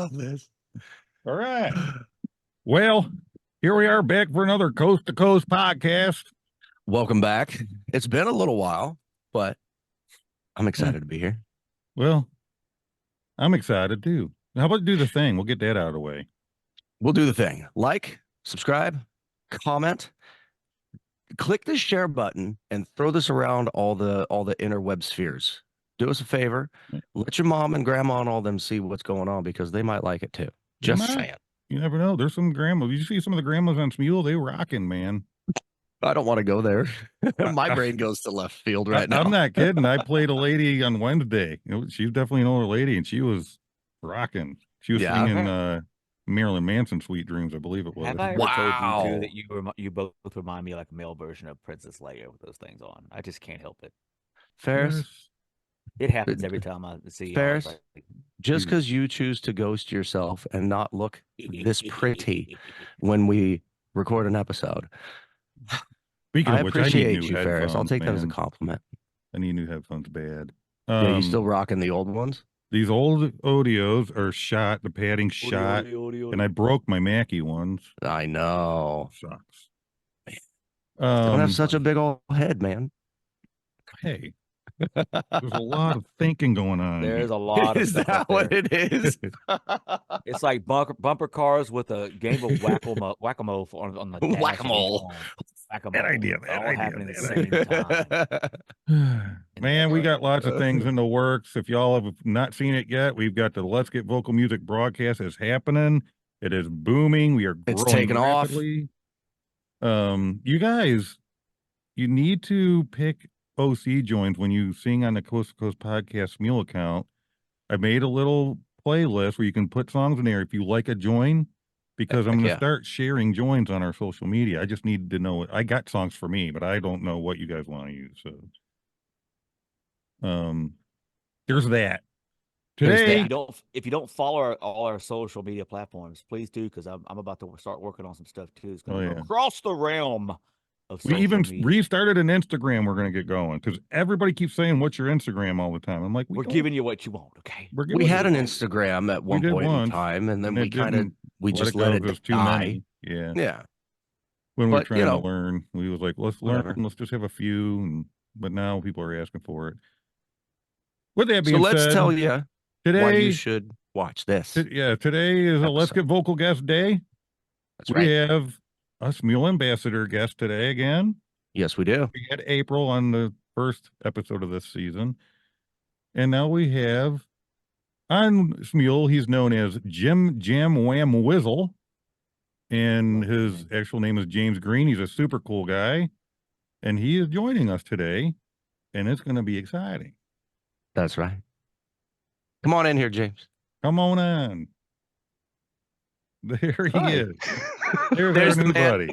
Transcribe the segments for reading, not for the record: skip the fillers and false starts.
love this. All right. Well, here we are back for another Coast to Coast podcast. Welcome back. It's been a little while, but I'm excited to be here. Well, I'm excited too. How about do the thing? We'll get that out of the way. We'll do the thing. Like, subscribe, comment, click the share button, and throw this around all the interweb spheres. Do us a favor. Let your mom and grandma and all them see what's going on because they might like it too. Just saying. You never know. There's some grandmas. You see some of the grandmas on Smule, they rocking, man. I don't want to go there. My brain goes to left field right now. I'm not kidding. I played a lady on Wednesday. She's definitely an older lady, and she was rocking. She was singing Marilyn Manson "Sweet Dreams," I believe it was. Have I ever told you too that you both remind me like a male version of Princess Leia with those things on? I just can't help it. Ferris, it happens every time I see Ferris. Just because you choose to ghost yourself and not look this pretty when we record an episode. I appreciate you, Ferris. I'll take that as a compliment. I need new headphones bad. Yeah, you still rocking the old ones? These old audios are shot, the padding's shot, and I broke my Mackie ones. I know. Sucks. Don't have such a big old head, man. Hey. There's a lot of thinking going on. There's a lot of Is that what it is? It's like bumper cars with a game of whack-a-mole on the dash. Whack-a-mole. That idea. Happening at the same time. Man, we got lots of things in the works. If y'all have not seen it yet, we've got the Let's Get Vocal Music broadcast is happening. It is booming. We are growing taking rapidly. You guys, you need to pick OC joins when you sing on the Coast to Coast Podcast Smule account. I made a little playlist where you can put songs in there if you like a join, because I'm going to start sharing joins on our social media. I just need to know. I got songs for me, but I don't know what you guys want to use. So, there's that. Today, if you don't follow all our social media platforms, please do, because I'm about to start working on some stuff too. It's going to go across the realm. We even restarted an Instagram. We're going to get going because everybody keeps saying, "What's your Instagram?" all the time. I'm like, we're giving you what you want. Okay. We had an Instagram at one point in time, and then we just let it die. Yeah. Yeah. When we were trying to learn, we was like, let's learn. Let's just have a few. But now people are asking for it. With that being said, let's tell you today why you should watch this. Today is a Let's Get Vocal Guest Day. That's right. We have a Smule Ambassador guest today again. Yes, we do. We had April on the first episode of this season. And now we have on Smule, he's known as Jim Jam Wham Whizzle. And his actual name is James Green. He's a super cool guy. And he is joining us today. And it's going to be exciting. That's right. Come on in here, James. Come on in. There he is. There's our new buddy.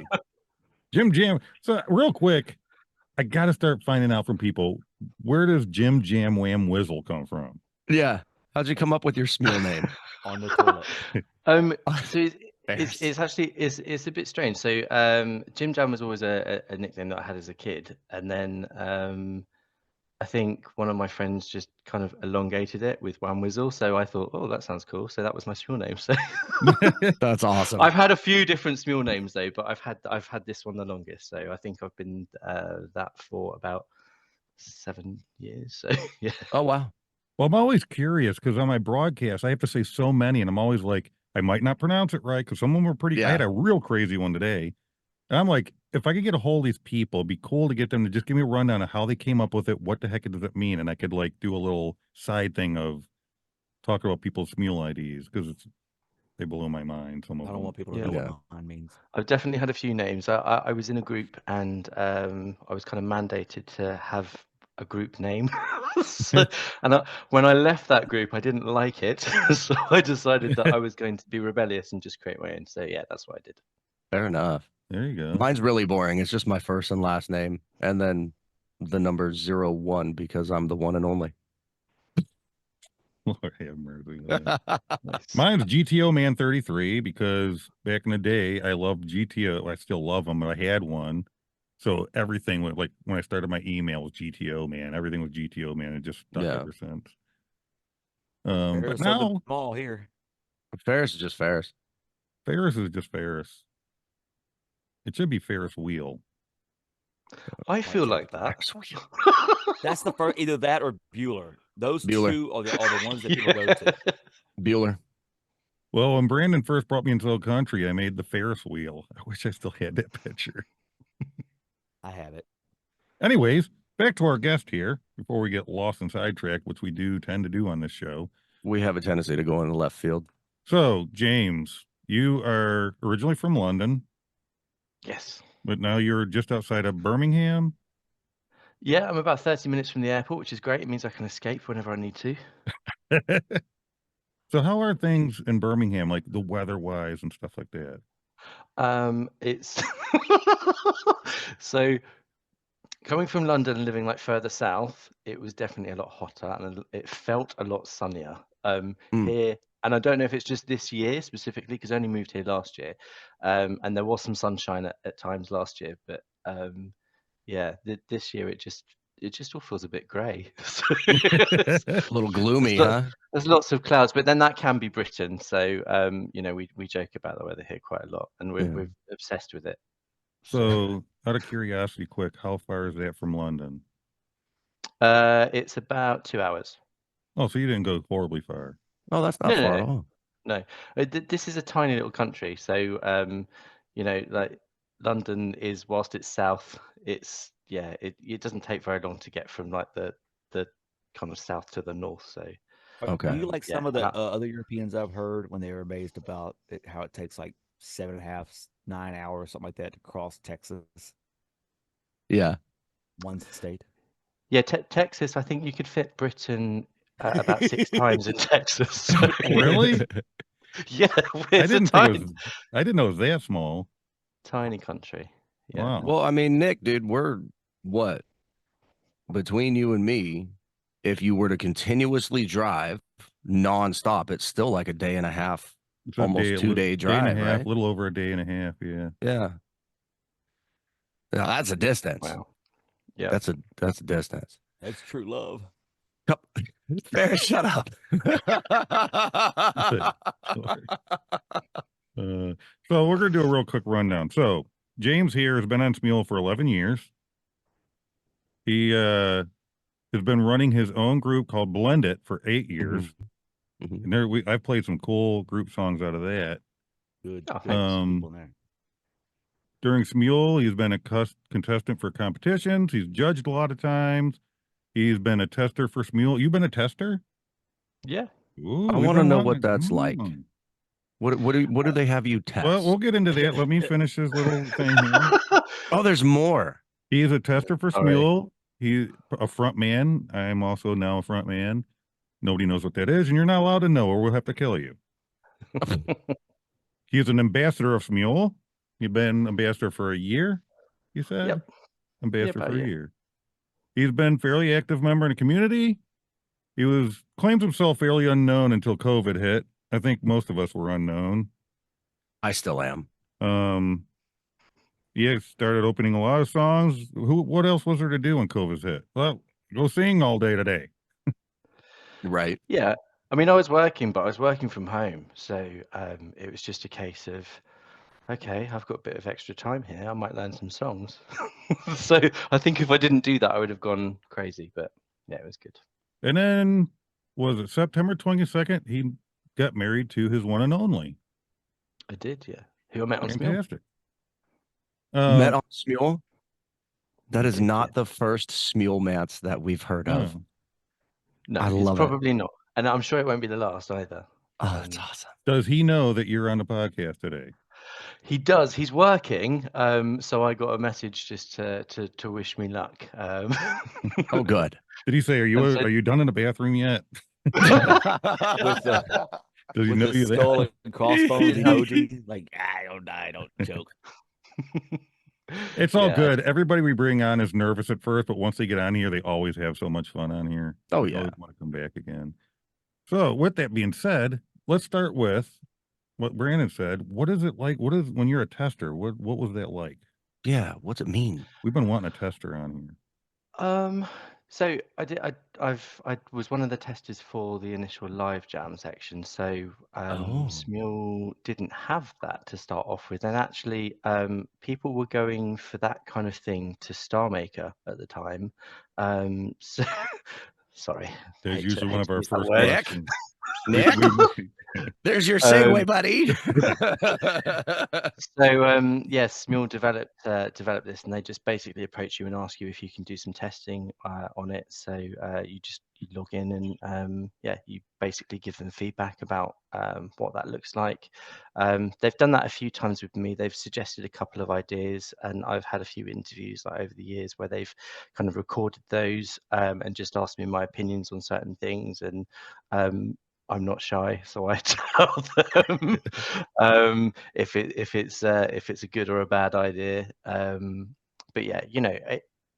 Jim Jam. So real quick, I got to start finding out from people, where does Jim Jam Wham Whizzle come from? Yeah. How'd you come up with your Smule name? On the toilet. So it's actually it's a bit strange. So Jim Jam was always a nickname that I had as a kid, and then I think one of my friends just kind of elongated it with Wham Whizzle. So I thought, oh, that sounds cool. So that was my Smule name. So that's awesome. I've had a few different Smule names though, but I've had this one the longest. So I think I've been that for about 7 years. So yeah. Oh wow. Well, I'm always curious because on my broadcast I have to say so many, and I'm always like, I might not pronounce it right because some of them were pretty. Yeah. I had a real crazy one today. And I'm like, if I could get a hold of these people, it'd be cool to get them to just give me a rundown of how they came up with it. What the heck does it mean? And I could like do a little side thing of talk about people's Smule IDs because they blow my mind. Some of them. I don't want people to know what mine means. I've definitely had a few names. I was in a group and I was kind of mandated to have a group name. When I left that group, I didn't like it. So I decided that I was going to be rebellious and just create my own. So yeah, that's what I did. Fair enough. There you go. Mine's really boring. It's just my first and last name, and then the number 01 because I'm the one and only. Lord have mercy. Mine's GTO Man 33 because back in the day I loved GTO. I still love them, but I had one. So everything went like when I started my email was GTO Man. Everything was GTO Man. It just stuck ever since. But now all here. Ferris is just Ferris. Ferris is just Ferris. It should be Ferris wheel. I feel like that. That's the first, either that or Bueller. Those Bueller. two are the ones that people go to. Bueller. Well, when Brandon first brought me into the country, I made the Ferris wheel. I wish I still had that picture. I have it. Anyways, back to our guest here before we get lost and sidetracked, which we do tend to do on this show. We have a tendency to go in the left field. So, James, you are originally from London. Yes. But now you're just outside of Birmingham? Yeah, I'm about 30 minutes from the airport, which is great. It means I can escape whenever I need to. So how are things in Birmingham, like the weather-wise and stuff like that? It's so coming from London and living like further south, it was definitely a lot hotter and it felt a lot sunnier. Here, and I don't know if it's just this year specifically because I only moved here last year, and there was some sunshine at times last year, but yeah, this year it just all feels a bit grey. A little gloomy, huh? There's lots of clouds, but then that can be Britain. So you know, we joke about the weather here quite a lot, and we're obsessed with it. So, out of curiosity, quick, how far is that from London? It's about 2 hours. Oh, so you didn't go horribly far. Oh, that's not far at all. No, this is a tiny little country. So you know, like London is, whilst it's south, it's it doesn't take very long to get from like the kind of south to the north. So Okay. Do you like some of the other Europeans I've heard when they were amazed about how it takes like 7.5, 9 hours, something like that, to cross Texas? Yeah. One state. Yeah, Texas. I think you could fit Britain about 6 times in Texas. So. Really? Yeah, I didn't know it was that small. Tiny country. Yeah. Wow. Well, I mean, Nick, dude, we're what? Between you and me, if you were to continuously drive nonstop, it's still like a day and a half, It's almost 2-day drive, day and a half, right? a little over a day and a half. Yeah. Yeah. Now, that's a distance. Wow. Yeah. That's a distance. That's true love. Fair, shut up. So we're gonna do a real quick rundown. So James here has been on Smule for 11 years. He has been running his own group called Blendit for 8 years. Mm-hmm. And I've played some cool group songs out of that. Good. During Smule, he's been a contestant for competitions. He's judged a lot of times. He's been a tester for Smule. You've been a tester? Yeah. Ooh, I want to know what that's like. What do they have you test? Well, we'll get into that. Let me finish this little thing here. Oh, there's more. He's a tester for Smule. He's a front man. I'm also now a front man. Nobody knows what that is, and you're not allowed to know, or we'll have to kill you. He's an ambassador of Smule. You've been ambassador for a year, you said? Yep. Ambassador for a year. He's been fairly active member in the community. He claims himself fairly unknown until COVID hit. I think most of us were unknown. I still am. He started opening a lot of songs. What else was there to do when COVID hit? Well, go sing all day today. Right. Yeah. I mean, I was working, but I was working from home. So it was just a case of, okay, I've got a bit of extra time here. I might learn some songs. So I think if I didn't do that, I would have gone crazy. But yeah, it was good. And then, was it September 22nd? He got married to his one and only. I did, yeah. Who I met on Smule. Fantastic. Met on Smule? That is not the first Smule mats that we've heard of. No, I it's love probably not. And I'm sure it won't be the last either. Oh, that's awesome. Does he know that you're on the podcast today? He does. He's working. So I got a message just to wish me luck. Oh, good. Did he say, are you done in the bathroom yet? With Does he know the you skull there? and crossbones emoji? Like, I don't joke. It's all good. Everybody we bring on is nervous at first, but once they get on here, they always have so much fun on here. Oh, They yeah. always want to come back again. So with that being said, let's start with what Brandon said. What is it like? When you're a tester? What was that like? Yeah. What's it mean? We've been wanting a tester on here. So I was one of the testers for the initial live jam section. So Oh. Smule didn't have that to start off with, and actually people were going for that kind of thing to Star Maker at the time. So sorry, There's hate to usually one of our use that first word. Nick? questions. Nick? There's your segue, buddy. So yes, Smule developed this, and they just basically approach you and ask you if you can do some testing on it. So you log in and yeah, you basically give them feedback about what that looks like. They've done that a few times with me. They've suggested a couple of ideas, and I've had a few interviews like over the years where they've kind of recorded those and just asked me my opinions on certain things. And I'm not shy, so I tell them if it's a good or a bad idea. But yeah,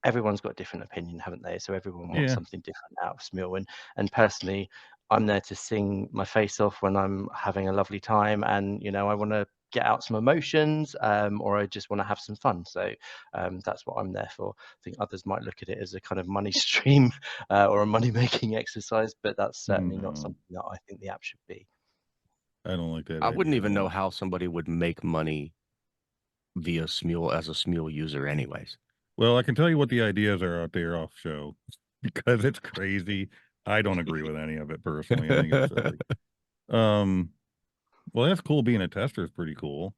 everyone's got a different opinion, haven't they? So everyone wants something different out of Smule. And personally, I'm there to sing my face off when I'm having a lovely time, and I want to get out some emotions, or I just want to have some fun. So that's what I'm there for. I think others might look at it as a kind of money stream or a money-making exercise, but that's certainly not something that I think the app should be. I don't like that. I wouldn't even know how somebody would make money via Smule as a Smule user anyways. Well, I can tell you what the ideas are out there off show because it's crazy. I don't agree with any of it personally. I think it's silly. Well, that's cool. Being a tester is pretty cool.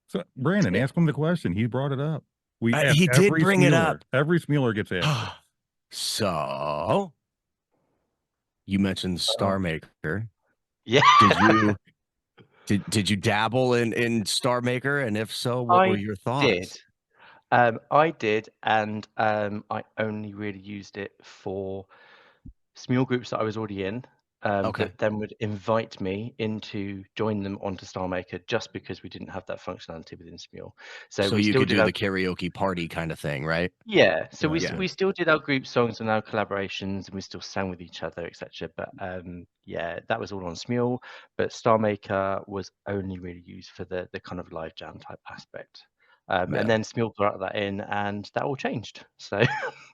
So, Brandon, ask him the question. He brought it up. He did bring it up. Every Smuler gets asked. So, you mentioned Star Maker. Yeah. Did you dabble in Star Maker? And if so, what were your thoughts? I did, and I only really used it for Smule groups that I was already in. That then would invite me to join them onto StarMaker just because we didn't have that functionality within Smule. So we you still could did do the karaoke party kind of thing, right? Yeah. So we still did our group songs and our collaborations, and we still sang with each other, etc. But yeah, that was all on Smule. But StarMaker was only really used for the kind of live jam type aspect. And then Smule brought that in, and that all changed. So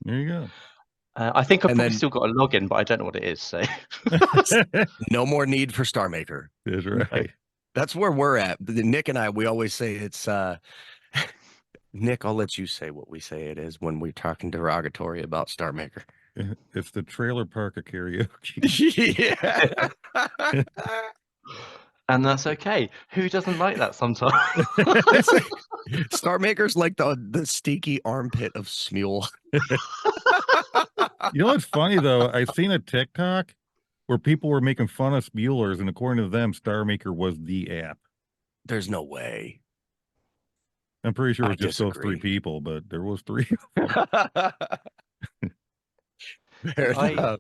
there you go. I think I've probably still got a login, but I don't know what it is. So no more need for Star Maker. That's right. That's where we're at. Nick and I, we always say it's Nick, I'll let you say what we say it is when we're talking derogatory about Star Maker. It's the trailer park of karaoke. Yeah. And that's okay. Who doesn't like that sometimes? Star Maker's like the stinky armpit of Smule. You know what's funny though? I've seen a TikTok where people were making fun of Smulers, and according to them, Star Maker was the app. There's no way. I'm pretty sure it was just those three people, but there was three of them.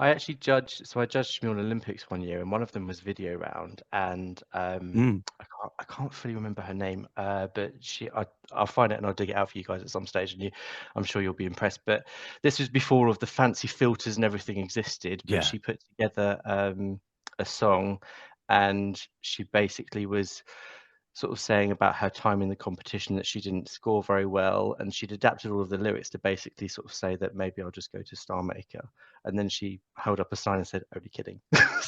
I actually judged Smule Olympics one year, and one of them was Video Round, and I can't fully remember her name, but I'll find it and I'll dig it out for you guys at some stage, and I'm sure you'll be impressed. But this was before all of the fancy filters and everything existed. But she put together a song, and she basically was sort of saying about her time in the competition that she didn't score very well, and she'd adapted all of the lyrics to basically sort of say that maybe I'll just go to Star Maker. And then she held up a sign and said, "Only kidding." Oh,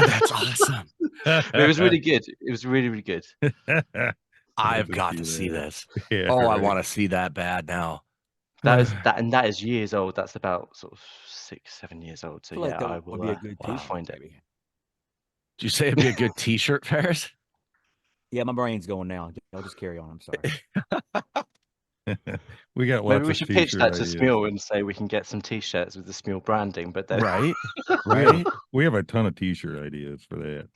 that's awesome. It was really good. It was really, really good. I've got to see this. Yeah, I want to see that bad now. That is years old. That's about sort of 6-7 years old. So yeah, I will be a good find it. Did you say it'd be a good T-shirt, Ferris? Yeah, my brain's going now. I'll just carry on. I'm sorry. We got maybe we should pitch that to Smule and say we can get some T-shirts with the Smule branding. But then right. We have a ton of T-shirt ideas for that.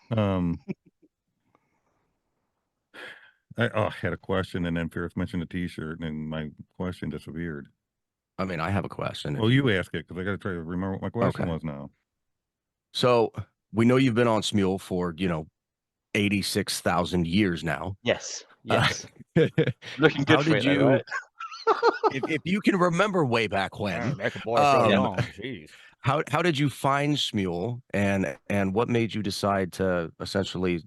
I had a question, and then Ferris mentioned a T-shirt, and my question disappeared. I mean, I have a question. Well, you ask it because I got to try to remember what my question was now. So we know you've been on Smule for 86,000 years now. Yes. Looking good for it, though, right? if you can remember way back when, how did you find Smule, and what made you decide to essentially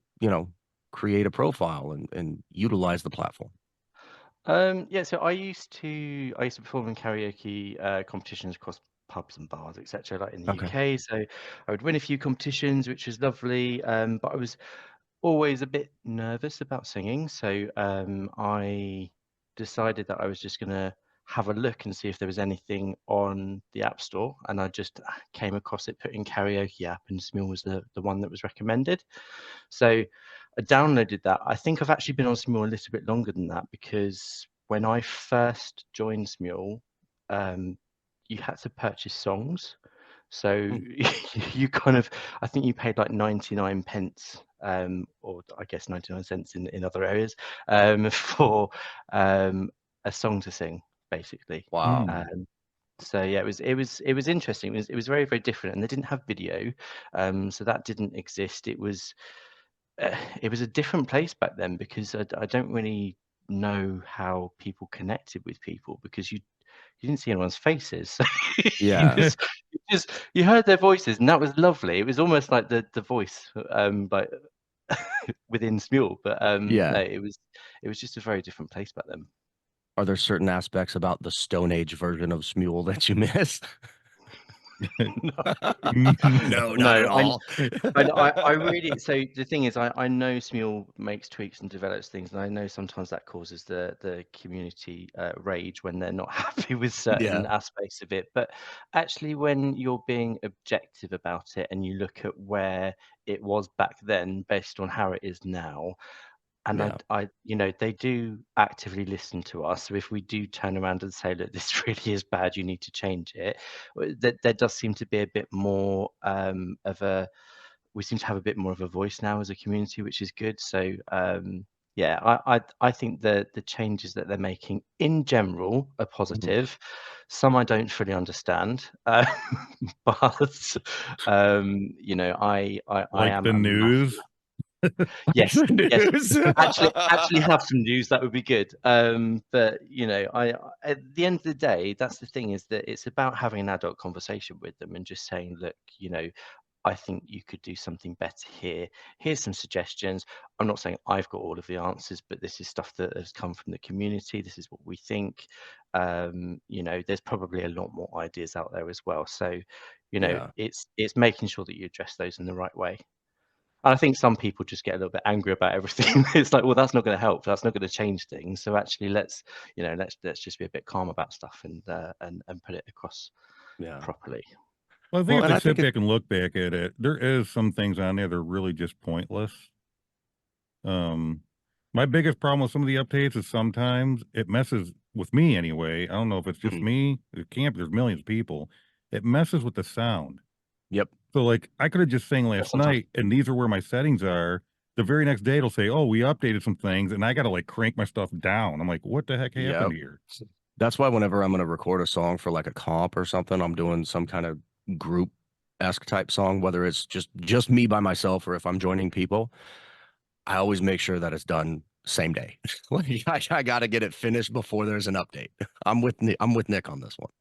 create a profile and utilize the platform? Yeah, so I used to perform in karaoke competitions across pubs and bars, etc., like in the Okay. UK. So I would win a few competitions, which was lovely. But I was always a bit nervous about singing, so I decided that I was just gonna have a look and see if there was anything on the App Store, and I just came across it, put in karaoke app, and Smule was the one that was recommended. So I downloaded that. I think I've actually been on Smule a little bit longer than that, because when I first joined Smule, you had to purchase songs. So you kind of, I think you paid like 99 pence, or I guess 99 cents in other areas, for a song to sing, basically. Wow. So yeah, it was interesting. It was very, very different, and they didn't have video, so that didn't exist. It was a different place back then, because I don't really know how people connected with people, because you didn't see anyone's faces. So Yeah. you heard their voices, and that was lovely. It was almost like the voice, like within Smule, but no, Yeah. it was just a very different place back then. Are there certain aspects about the Stone Age version of Smule that you miss? No, not No, at all. I really, so the thing is, I know Smule makes tweaks and develops things, and I know sometimes that causes the community rage when they're not happy with certain Yeah. aspects of it. But actually, when you're being objective about it and you look at where it was back then based on how it is now, and Yeah. they do actively listen to us. So if we do turn around and say, look, this really is bad, you need to change it, there does seem to be a bit more we seem to have a bit more of a voice now as a community, which is good. So yeah, I think the changes that they're making in general are Mhm. positive. Some I don't fully understand, but I Like am the a massive. news. Yes, The yes. news. Actually have some news, that would be good. But at the end of the day, that's the thing, is that it's about having an adult conversation with them and just saying, look, I think you could do something better here. Here's some suggestions. I'm not saying I've got all of the answers, but this is stuff that has come from the community. This is what we think. There's probably a lot more ideas out there as well. So, Yeah. it's making sure that you address those in the right way. And I think some people just get a little bit angry about everything. It's like, well, that's not going to help. That's not going to change things. So actually, let's just be a bit calm about stuff, and put it across Yeah. properly. Well, I think Well, if and they I sit think back and look back at it, there is some things on there that are really just pointless. My biggest problem with some of the updates is sometimes it messes with me anyway. I don't know if it's just me. It can't. There's millions of people. It messes with the sound. Yep. So like I could have just sang Yeah, last sometimes. night, and these are where my settings are. The very next day it'll say, "Oh, we updated some things," and I got to like crank my stuff down. I'm like, "What the heck Yep. happened here?" That's why whenever I'm going to record a song for like a comp or something, I'm doing some kind of group-esque type song, whether it's just me by myself or if I'm joining people, I always make sure that it's done same day. Like, I got to get it finished before there's an update. I'm with Nick on this one.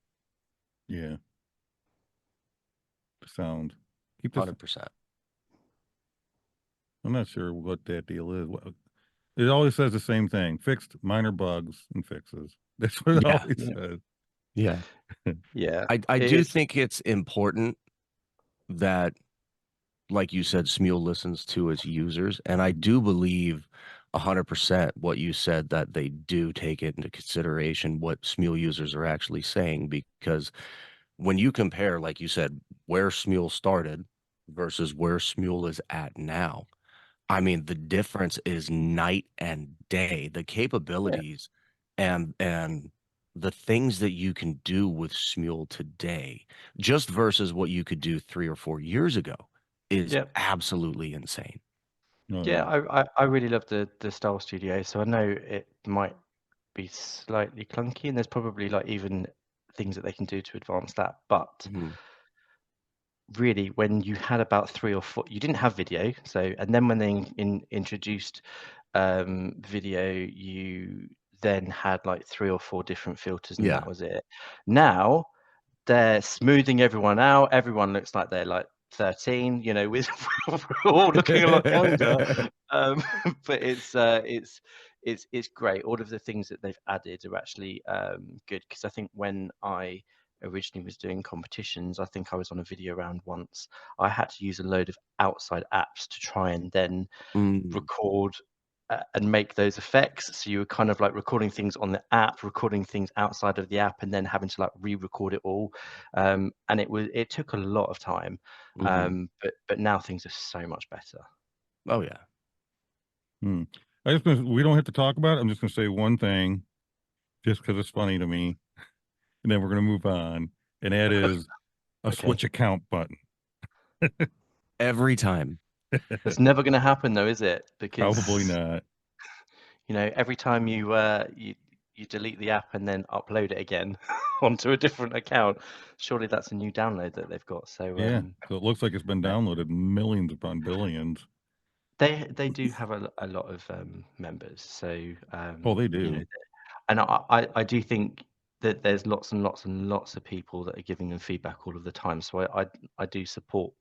Yeah, the sound. Keep this. 100%. I'm not sure what that deal is. It always says the same thing: fixed minor bugs and fixes. That's what it Yeah. always says. Yeah. Yeah, I it do is. think it's important that, like you said, Smule listens to its users, and I do believe 100% what you said, that they do take it into consideration what Smule users are actually saying, because when you compare, like you said, where Smule started versus where Smule is at now, I mean, the difference is night and day. The Yeah, capabilities and the things that you can do with Smule today, just versus what you could do 3 or 4 years ago, is yeah, absolutely insane. Oh yeah. yeah. I really love the Style Studio, so I know it might be slightly clunky, and there's probably like even things that they can do to advance that. But Mhm. really, when you had about three or four, you didn't have video, so, and then when they introduced video, you then had like three or four different filters, and Yeah. that was it. Now they're smoothing everyone out. Everyone looks like they're like 13, we're all looking a lot younger. But it's it's great. All of the things that they've added are actually good, because I think when I originally was doing competitions, I think I was on a video round once, I had to use a load of outside apps to try and then record and make those effects. So you were kind of like recording things on the app, recording things outside of the app, and then having to like re-record it all. And it took a lot of time. But now things are so much better. Oh yeah. We don't have to talk about it. I'm just gonna say one thing, just because it's funny to me, and then we're gonna move on, and that is a switch account button. Every time. It's never going to happen though, is it? Because probably not. You know, every time you delete the app and then upload it again onto a different account, surely that's a new download that they've got. So yeah, so it looks like it's been downloaded millions upon billions. They do have a lot of members. So oh, they do. You know, and I do think that there's lots and lots and lots of people that are giving them feedback all of the time. So I do support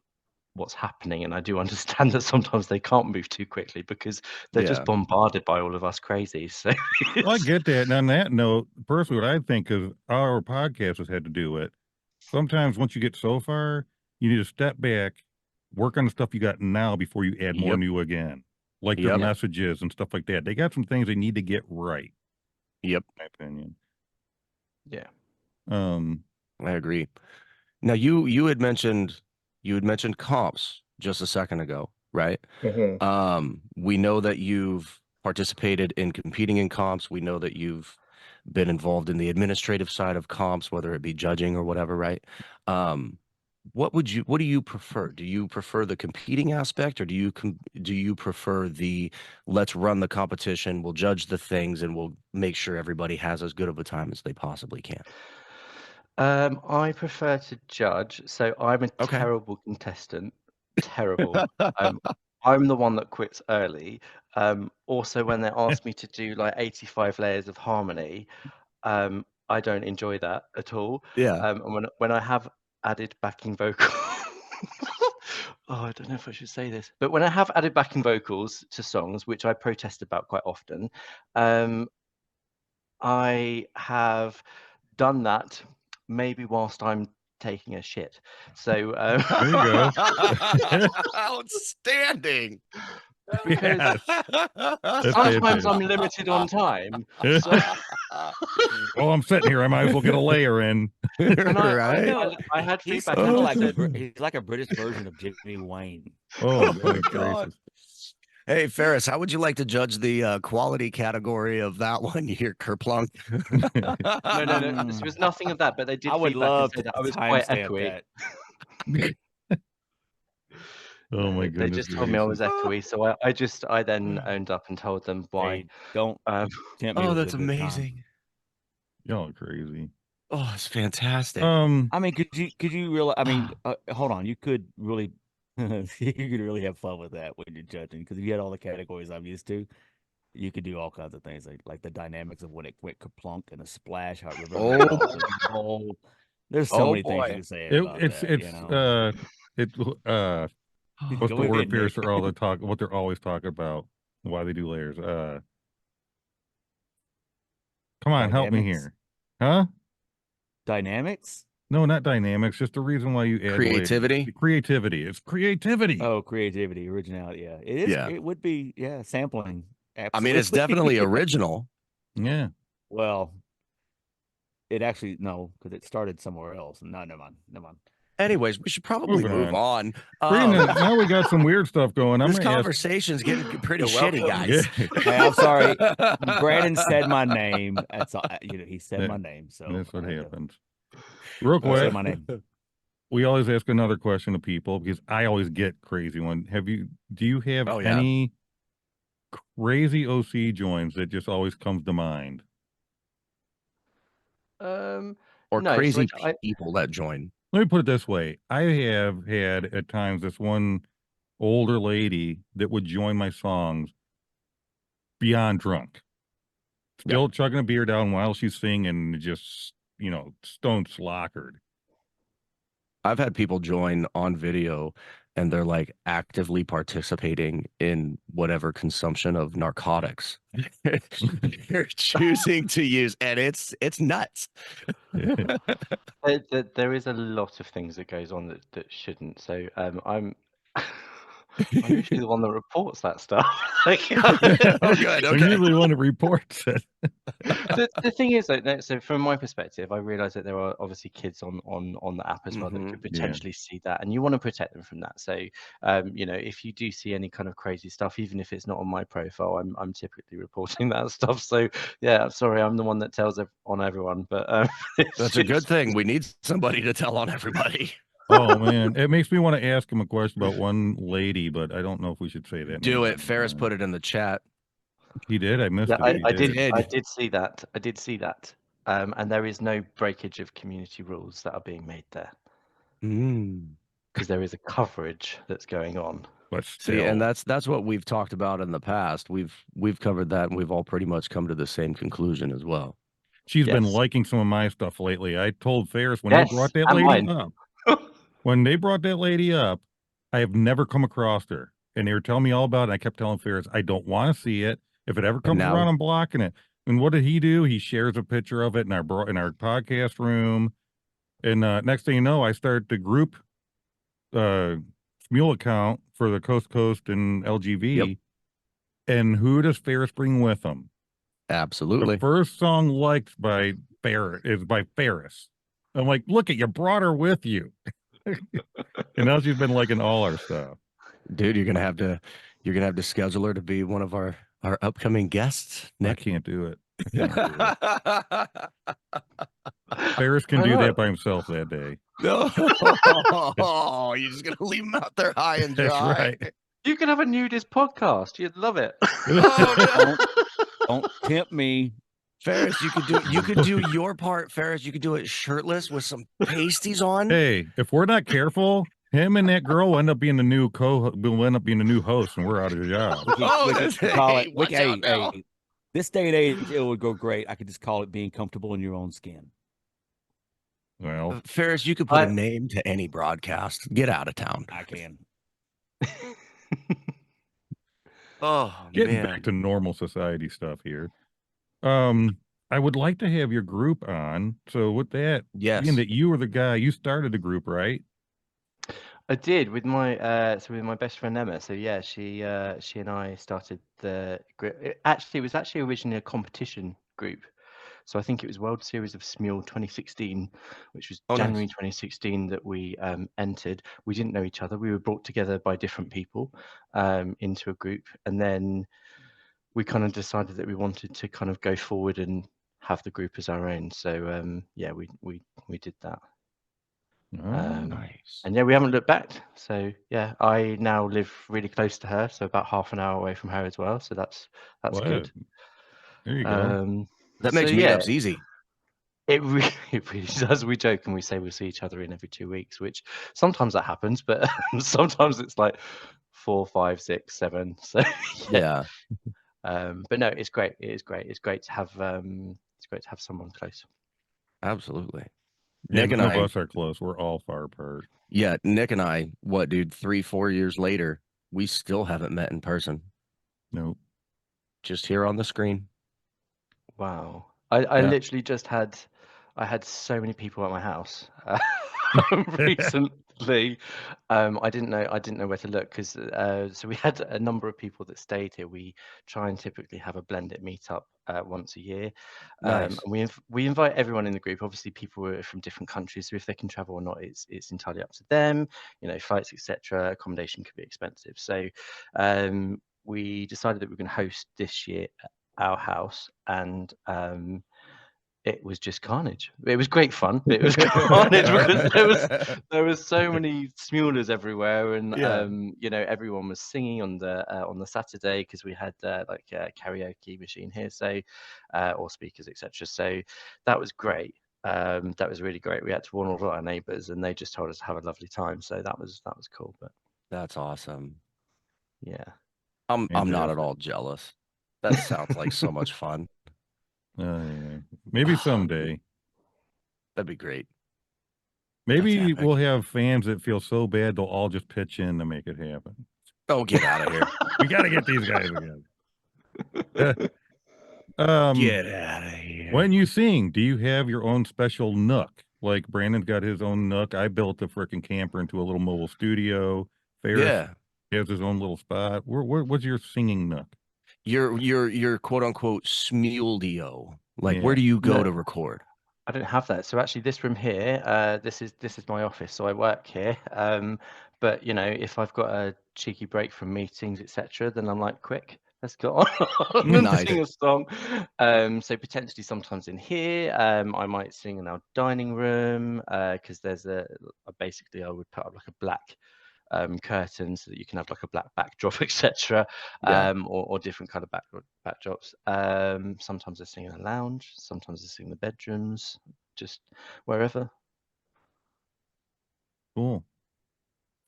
what's happening, and I do understand that sometimes they can't move too quickly because they're just bombarded by all of us crazies. So well, I get that. And on that note, personally, what I think is our podcast has had to do it. Sometimes once you get so far, you need to step back, work on the stuff you got now before you add more new again, like their messages and stuff like that. They got some things they need to get right. Yep, in my opinion. Yeah. I agree. Now you had mentioned comps just a second ago, right? We know that you've participated in competing in comps. We know that you've been involved in the administrative side of comps, whether it be judging or whatever, right? What do you prefer? Do you prefer the competing aspect, or do you prefer the let's run the competition, we'll judge the things, and we'll make sure everybody has as good of a time as they possibly can? I prefer to judge, so I'm a terrible contestant. Terrible. I'm the one that quits early. Also, when they ask me to do like 85 layers of harmony, I don't enjoy that at all. Yeah. And when I have added backing vocals, oh, I don't know if I should say this, but when I have added backing vocals to songs, which I protest about quite often, I have done that maybe whilst I'm taking a shit. So there you go. Outstanding. Because sometimes I'm limited on time. So well, I'm sitting here. I might as well get a layer in. Right? I had He's feedback. kind of like he's like a British version of Jimmy Wayne. Oh, my God. Hey, Ferris, how would you like to judge the quality category of that one here, Kerplunk? No. There was nothing of that, but they did. I would love to that I was quite echoey. Oh my goodness! They just told me I was echoey, so I then owned up and told them why. Hey, don't tempt me. Oh, with that's a good amazing. time. Y'all crazy. Oh, it's fantastic. I mean, could you realize? I mean, hold on. You could really, you could really have fun with that when you're judging, because if you had all the categories I'm used to, you could do all kinds of things like the dynamics of when it went kerplunk and a splash, how it reverberated. There's so many things you can say about that. What's the word, Pierce? What they're always talking about, why they do layers. Come on, help me here. Huh? Dynamics? No, not dynamics. Just the reason why you add creativity. Creativity. It's creativity. Oh, creativity, originality. Yeah, it is. Yeah. It would be. Yeah, sampling. Absolutely. I mean, it's definitely original. Yeah. Well, it actually because it started somewhere else. No, never mind. Anyways, we should probably move on. Now we got some weird stuff going. This conversation's getting pretty shitty, guys. Hey, I'm sorry. Brandon said my name. That's all. He said my name. So that's what happens. Real quick, say my name. We always ask another question to people because I always get crazy one. Do you have any crazy OC joins that just always comes to mind? Or crazy people that join. Let me put it this way. I have had at times this one older lady that would join my songs beyond drunk. Still chugging a beer down while she's singing, just, stone slockered. I've had people join on video and they're like actively participating in whatever consumption of narcotics they're choosing to use, and it's nuts. There is a lot of things that goes on that shouldn't. So I'm I'm usually the one that reports that stuff. Like, Oh, good. I'm Okay. usually the one that reports it. the thing is, like, so from my perspective, I realize that there are obviously kids on the app as well that could Mhm. Yeah. potentially see that, and you want to protect them from that. So, you know, if you do see any kind of crazy stuff, even if it's not on my profile, I'm typically reporting that stuff. So, yeah, I'm sorry, I'm the one that tells on everyone, but That's a good thing. We need somebody to tell on everybody. Oh man, it makes me want to ask him a question about one lady, but I don't know if we should say that. Do name. it. Ferris put it in the chat. He did. I missed Yeah, it. If he I did. did. I did see that. I did see that. And there is no breakage of community rules that are being made there Mm. because there is a coverage that's going on. But See, and still, that's what we've talked about in the past. We've covered that, and we've all pretty much come to the same conclusion as well. she's been Yes. liking some of my stuff lately. I told Ferris when they Yes, brought that and lady mine. up. When they brought that lady up, I have never come across her, and they were telling me all about it. I kept telling Ferris, I don't want to see it. If it ever And comes now, around, I'm blocking it. And what did he do? He shares a picture of it in our podcast room. And next thing you know, I start the group Smule account for the Coast to Coast and LGV. Yep. And who does Ferris bring with him? The absolutely. first song liked by Ferris is by Ferris. I'm like, look at you, brought her with you. And now she's been liking all our stuff. Dude, you're gonna have to schedule her to be one of our upcoming guests, I Nick. can't do it. I can't do it. Ferris can do that by himself that day. No, you're just gonna leave him out there high and That's dry. right. You could have a nudist podcast. You'd love it. Oh no, Don't tempt me. Ferris, you could do your part, Ferris. You could do it shirtless with some pasties on. Hey, if we're not careful, him and that girl will end up being the new will end up being the new host, and we're out of a job. Oh, We could call hey, it. watch out now. This day and age, it would go great. I could just call it being comfortable in your own skin. Well, Ferris, you could put a name to any broadcast. Get out of town. I can. Oh getting man, back to normal society stuff here. I would like to have your group on. So with that, yes, being that you were the guy, you started the group, right? I did with my with my best friend Emma. So yeah, she and I started the group. It was actually originally a competition group. So I think it was World Series of Smule 2016, which was January 2016 that we entered. We didn't know each other. We were brought together by different people into a group, and then we kind of decided that we wanted to kind of go forward and have the group as our own. So yeah, we did that. nice. And yeah, we haven't looked back. So yeah, I now live really close to her, so about half an hour away from her as well. So that's good. There you go. That makes meetups easy. It really does. We joke and we say we'll see each other in every 2 weeks, which sometimes that happens, but sometimes it's like 4, 5, 6, 7. So Yeah. But no, it's great. It is great. It's great to have someone close. Absolutely. Yeah, Nick and none of I, us are close. We're all far apart. yeah, Nick and I, what, dude, 3-4 years later, we still haven't met in person. Nope. Just here on the screen. Wow. I literally just had so many people at my house recently. I didn't know where to look because so we had a number of people that stayed here. We try and typically have a Blendit meetup once a year. Nice. And we invite everyone in the group. Obviously, people are from different countries, so if they can travel or not, it's entirely up to them. You know, flights, etc. Accommodation could be expensive. So we decided that we were going to host this year at our house, and it was just carnage. It was great fun. It was carnage because there was so many smulers everywhere, and you know, everyone was singing on the Saturday because we had like a karaoke machine here, so or speakers, etc. So that was great. That was really great. We had to warn all of our neighbours, and they just told us to have a lovely time. So that was cool. But That's awesome. yeah, I'm not at all jealous. That sounds like so much fun. Yeah. Maybe someday. That'd be great. Maybe epic. we'll have fans that feel so bad they'll all just pitch in to make it happen. Oh, get out of here. We got to get these guys again. Get out of here. When you sing, do you have your own special nook? Like Brandon's got his own nook. I built the freaking camper into a little mobile studio. Ferris has his own little spot. What's your singing nook? Your quote unquote Smuledio. Like, Yeah. where do you go No. to record? I don't have that. So actually, this room here, this is my office. So I work here. But you know, if I've got a cheeky break from meetings, etc., then I'm like, quick, let's go on and Nice. sing a song. So potentially sometimes in here, I might sing in our dining room because there's basically I would put up like a black curtain so that you can have like a black backdrop, etc. Yeah. Or different kind of backdrops. Sometimes I sing in a lounge, sometimes I sing in the bedrooms, just wherever. Cool.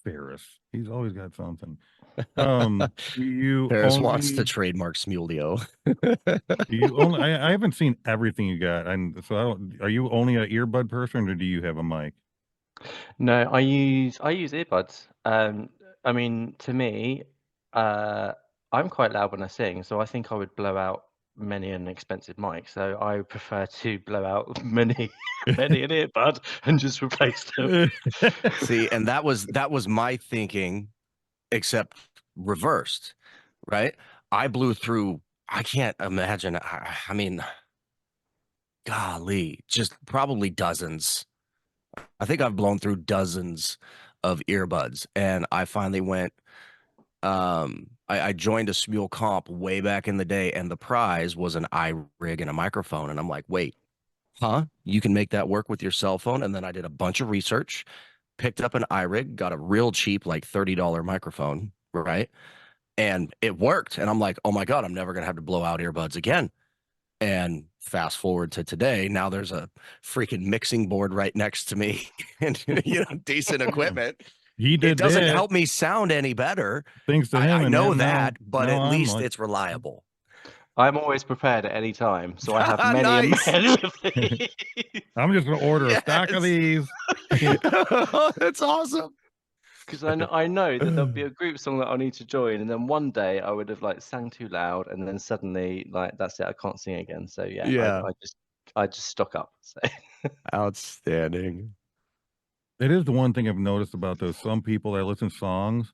Ferris. He's always got something. You Ferris only wants to trademark Smuledio. you only I haven't seen everything you got, and so I don't. Are you only an earbud person, or do you have a mic? No, I use earbuds. I mean, to me, I'm quite loud when I sing, so I think I would blow out many an expensive mic. So I prefer to blow out many an earbud and just replace them. See, and that was my thinking, except reversed, right? I blew through, I can't imagine. I mean, golly, just probably dozens. I think I've blown through dozens of earbuds, and I finally went. I joined a Smule comp way back in the day, and the prize was an iRig and a microphone. And I'm like, wait, huh? You can make that work with your cell phone? And then I did a bunch of research, picked up an iRig, got a real cheap, like $30 microphone, right? And it worked. And I'm like, oh my God, I'm never gonna have to blow out earbuds again. And fast forward to today, now there's a freaking mixing board right next to me and decent equipment. He It did doesn't that. help me sound any better. Thanks to him, I and know now- that, but now at I'm least like- it's reliable. I'm always prepared at any time, so I have many Nice. and many of these. I'm just gonna order a stock of these. That's awesome. Because I know that there'll be a group song that I'll need to join, and then one day I would have like sang too loud, and then suddenly like that's it, I can't sing again. So yeah. I just stock up. So Outstanding. It is the one thing I've noticed about those. Some people that listen to songs,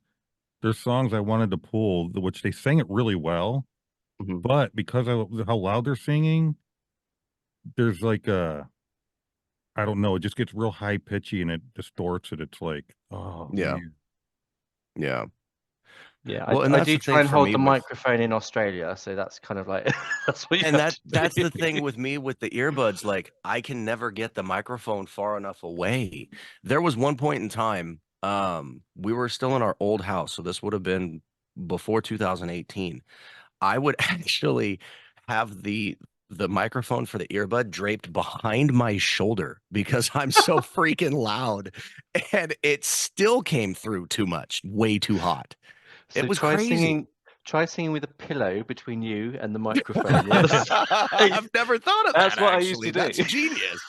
there's songs I wanted to pull, which they sang it really well, but because of how loud they're singing, there's like I don't know, it just gets real high pitchy and it distorts it. It's like, oh Yeah. man. Yeah. yeah, Well, and I that's do the try thing and for hold me the with- microphone in Australia, so that's kind of like that's what you And have to that's do. the thing with me with the earbuds. Like, I can never get the microphone far enough away. There was one point in time, we were still in our old house, so this would have been before 2018. I would actually have the microphone for the earbud draped behind my shoulder because I'm so freaking loud, and it still came through too much, way too hot. So It was crazy. Try singing with a pillow between you and the microphone on the other side. I've never thought of that. That's what I used to do. That's genius.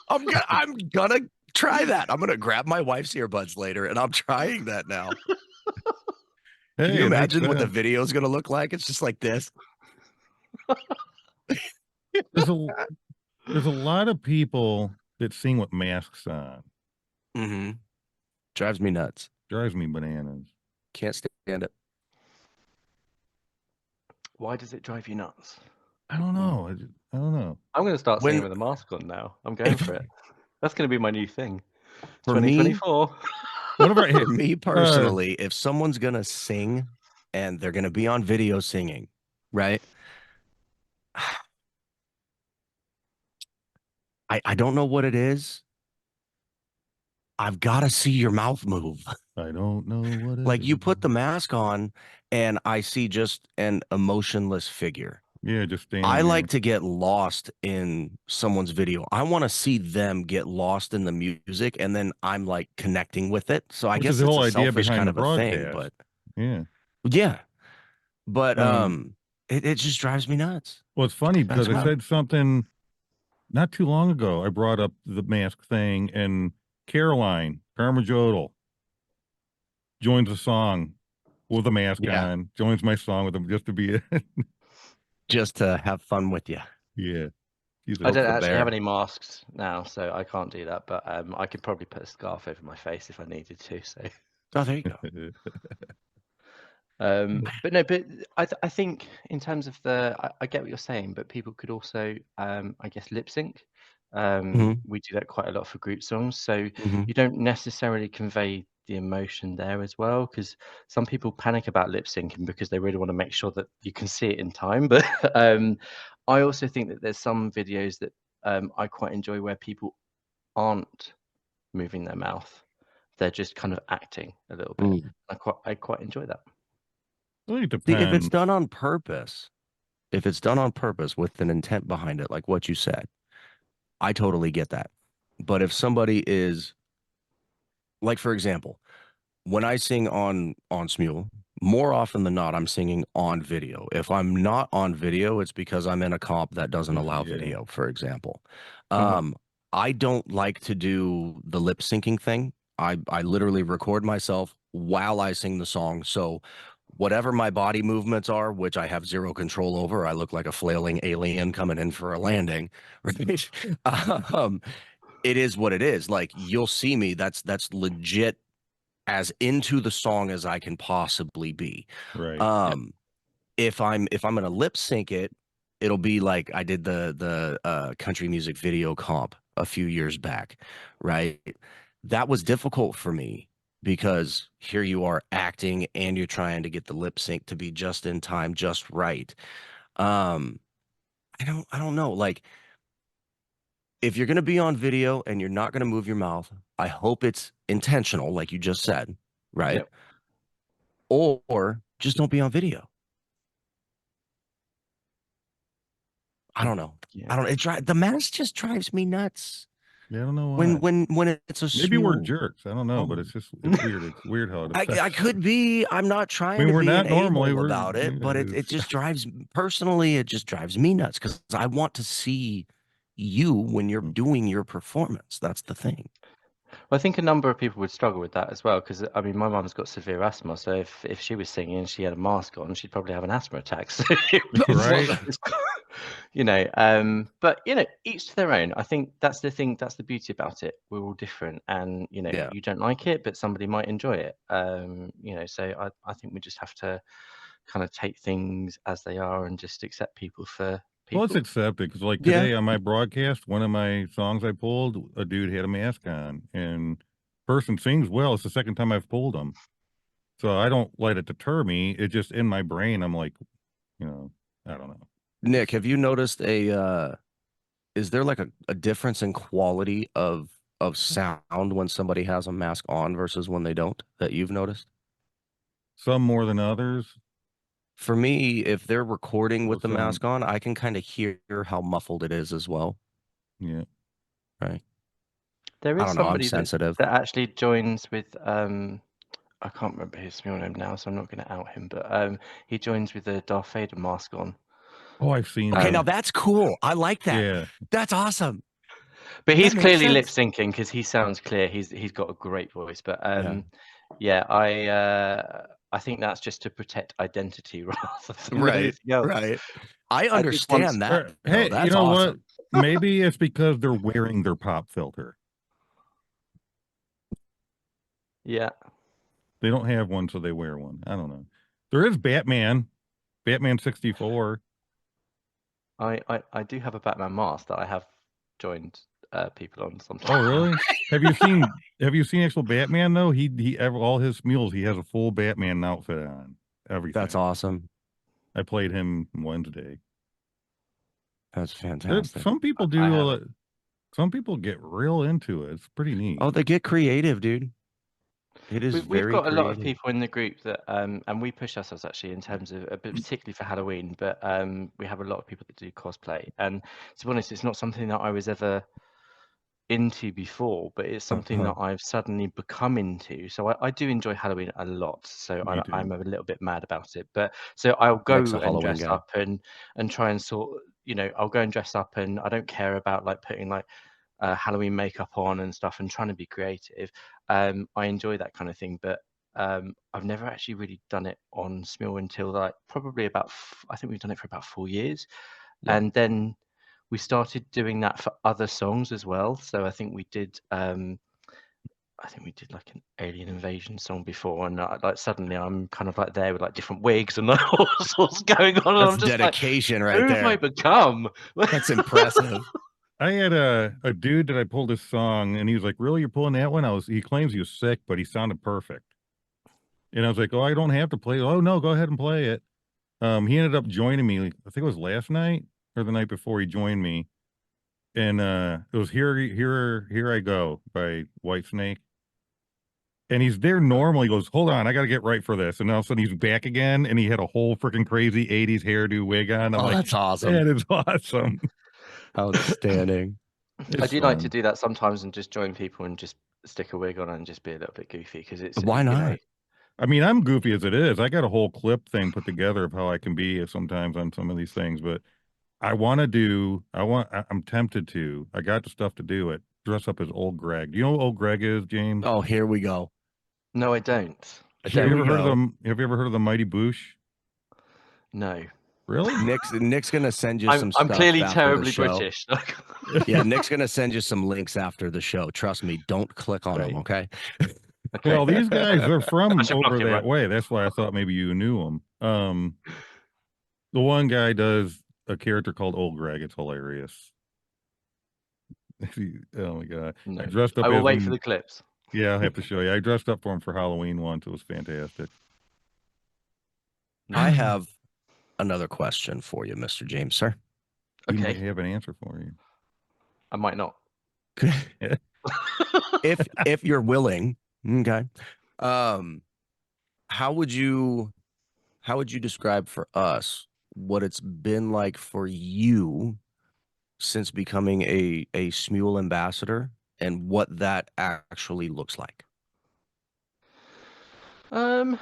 I'm gonna try that. I'm gonna grab my wife's earbuds later, and I'm trying that now. Can you imagine what the video is gonna look like? It's just like this. There's a lot of people that sing with masks on. Mm-hmm. Drives me nuts. Drives me bananas. Can't stand it. Why does it drive you nuts? I don't know. I don't know. I'm going to start singing When- with a mask on now. I'm going for it. That's going to be my new thing. For me, 2024. What about for me personally, if someone's gonna sing and they're gonna be on video singing, right? I don't know what it is. I've got to see your mouth move. I don't know what it Like, you is. put the mask on and I see just an emotionless figure. Yeah, just standing I there. like to get lost in someone's video. I want to see them get lost in the music, and then I'm like connecting with it. So I Which guess is the it's whole a idea selfish behind kind the of a thing, broadcast. but yeah. but it just drives me nuts. Well, it's funny because That's I wild. said something not too long ago. I brought up the mask thing, and Caroline Carmajodal joins the song with a mask on, joins my song with them just to be just to have fun with you. Yeah. I don't actually have any masks now, so I can't do that. But I could probably put a scarf over my face if I needed to. So. Oh, there you go. But no, but I think in terms of I get what you're saying, but people could also, I guess, lip sync. We do that quite a lot for group songs, so you don't necessarily convey the emotion there as well, because some people panic about lip syncing because they really want to make sure that you can see it in time. But I also think that there's some videos that I quite enjoy where people aren't moving their mouth; they're just kind of acting a little bit. I quite enjoy that. Well, it See, if it's depends. done on purpose, with an intent behind it, like what you said, I totally get that. But if somebody is, like, for example, when I sing on Smule, more often than not, I'm singing on video. If I'm not on video, it's because I'm in a comp that doesn't allow video, for example. I don't like to do the lip syncing thing. I literally record myself while I sing the song. So whatever my body movements are, which I have zero control over, I look like a flailing alien coming in for a landing, right? It is what it is. Like, you'll see me. That's legit as into the song as I can possibly be. Right. If I'm gonna lip sync it, it'll be like I did the country music video comp a few years back, right? That was difficult for me because here you are acting and you're trying to get the lip sync to be just in time, just right. I don't know. Like, if you're gonna be on video and you're not gonna move your mouth, I hope it's intentional, like you just said, right? Yep. Or just don't be on video. I don't know. Yeah. I don't. The mask just drives me nuts. Yeah, I don't know why. When it's a Maybe we're Smule. jerks. I don't know, but it's weird. It's weird how it affects. I could be. I'm not trying to we're be not an normally. a-hole We're about it, but it just drives personally. It just drives me nuts because I want to see you when you're doing your performance. That's the thing. Well, I think a number of people would struggle with that as well, because I mean, my mum's got severe asthma, so if she was singing and she had a mask on, she'd probably have an asthma attack. So, right? But each to their own. I think that's the thing. That's the beauty about it. We're all different, and you don't like it, but somebody might enjoy it. So I think we just have to kind of take things as they are and just accept people for people. Well, let's accept it, because like today on my broadcast, one of my songs I pulled, a dude had a mask on, and person sings well. It's the second time I've pulled him, so I don't let it deter me. It's just in my brain. I'm like, I don't know. Nick, have you noticed is there like a difference in quality of sound when somebody has a mask on versus when they don't, that you've noticed? Some more than others. For me, if they're recording with the mask on, I can kind of hear how muffled it is as well. Yeah. Right. There is somebody I'm sensitive. that actually joins with I can't remember his real name now, so I'm not going to out him. But he joins with a Darth Vader mask on. Oh, I've seen. Okay, now that's cool. I like that. Yeah, that's awesome. But he's clearly lip syncing because he sounds clear. He's got a great voice. But I think that's just to protect identity rather than anything else. Right. I understand that. Hey, that's you know awesome. what? Maybe it's because they're wearing their pop filter. Yeah. They don't have one, so they wear one. I don't know. There is Batman 64. I do have a Batman mask that I have joined people on sometimes. Oh, really? Have you seen actual Batman though? He all his Smules, he has a full Batman outfit on. Everything. That's awesome. I played him Wednesday. That's fantastic. Some people do. Some people get real into it. It's pretty neat. Oh, they get creative, dude. It is We've got creative. a lot of people in the group that and we push ourselves actually in terms of particularly for Halloween, but we have a lot of people that do cosplay, and to be honest, it's not something that I was ever into before, but it's something that I've suddenly become into. So I do enjoy Halloween a lot, so I'm a little bit mad about it, but so I'll go and dress up and try and I'll go and dress up, and I don't care about like putting like Halloween makeup on and stuff and trying to be creative. I enjoy that kind of thing, but I've never actually really done it on Smule until like probably about I think we've done it for about 4 years, and then we started doing that for other songs as well. So I think we did like an alien invasion song before, and like suddenly I'm kind of like there with like different wigs and like all sorts going on. And That's I'm just dedication like, right who there. have I become? That's impressive. I had a dude that I pulled his song, and he was like, "Really, you're pulling that one?" He claims he was sick, but he sounded perfect. And I was like, "Oh, I don't have to play." Oh no, go ahead and play it. He ended up joining me. I think it was last night or the night before he joined me, and it was "Here I Go" by Whitesnake. And he's there normally. He goes, "Hold on, I got to get right for this." And all of a sudden he's back again, and he had a whole freaking crazy '80s hairdo wig on. I'm like, that's awesome. that is awesome. Outstanding. I do like to fun. do that sometimes and just join people and just stick a wig on and just be a little bit goofy because it's Why you know, not? I mean, I'm goofy as it is. I got a whole clip thing put together of how I can be sometimes on some of these things, but I'm tempted to. I got the stuff to do it. Dress up as old Greg. Do you know who old Greg is, James? Oh, here we go. No, I don't. Have you Here we ever heard of go. them? Have you ever heard of the Mighty Boosh? No. Really? Nick's gonna send you some I'm stuff clearly after terribly the show. British. Yeah, Nick's gonna send you some links after the show. Trust me, don't click on them, Great. okay? Okay. Well, these guys, they're from I should block over him, that right? way. That's why I thought maybe you knew them. The one guy does a character called Old Greg. It's hilarious. Oh my god! No. I dressed up I will as wait him. for the clips. Yeah, I have to show you. I dressed up for him for Halloween once. It was fantastic. I have another question for you, Mr. James, sir. He might Okay. have an answer for you. I might not. if you're willing, okay. How would you describe for us what it's been like for you since becoming a Smule ambassador and what that actually looks like? I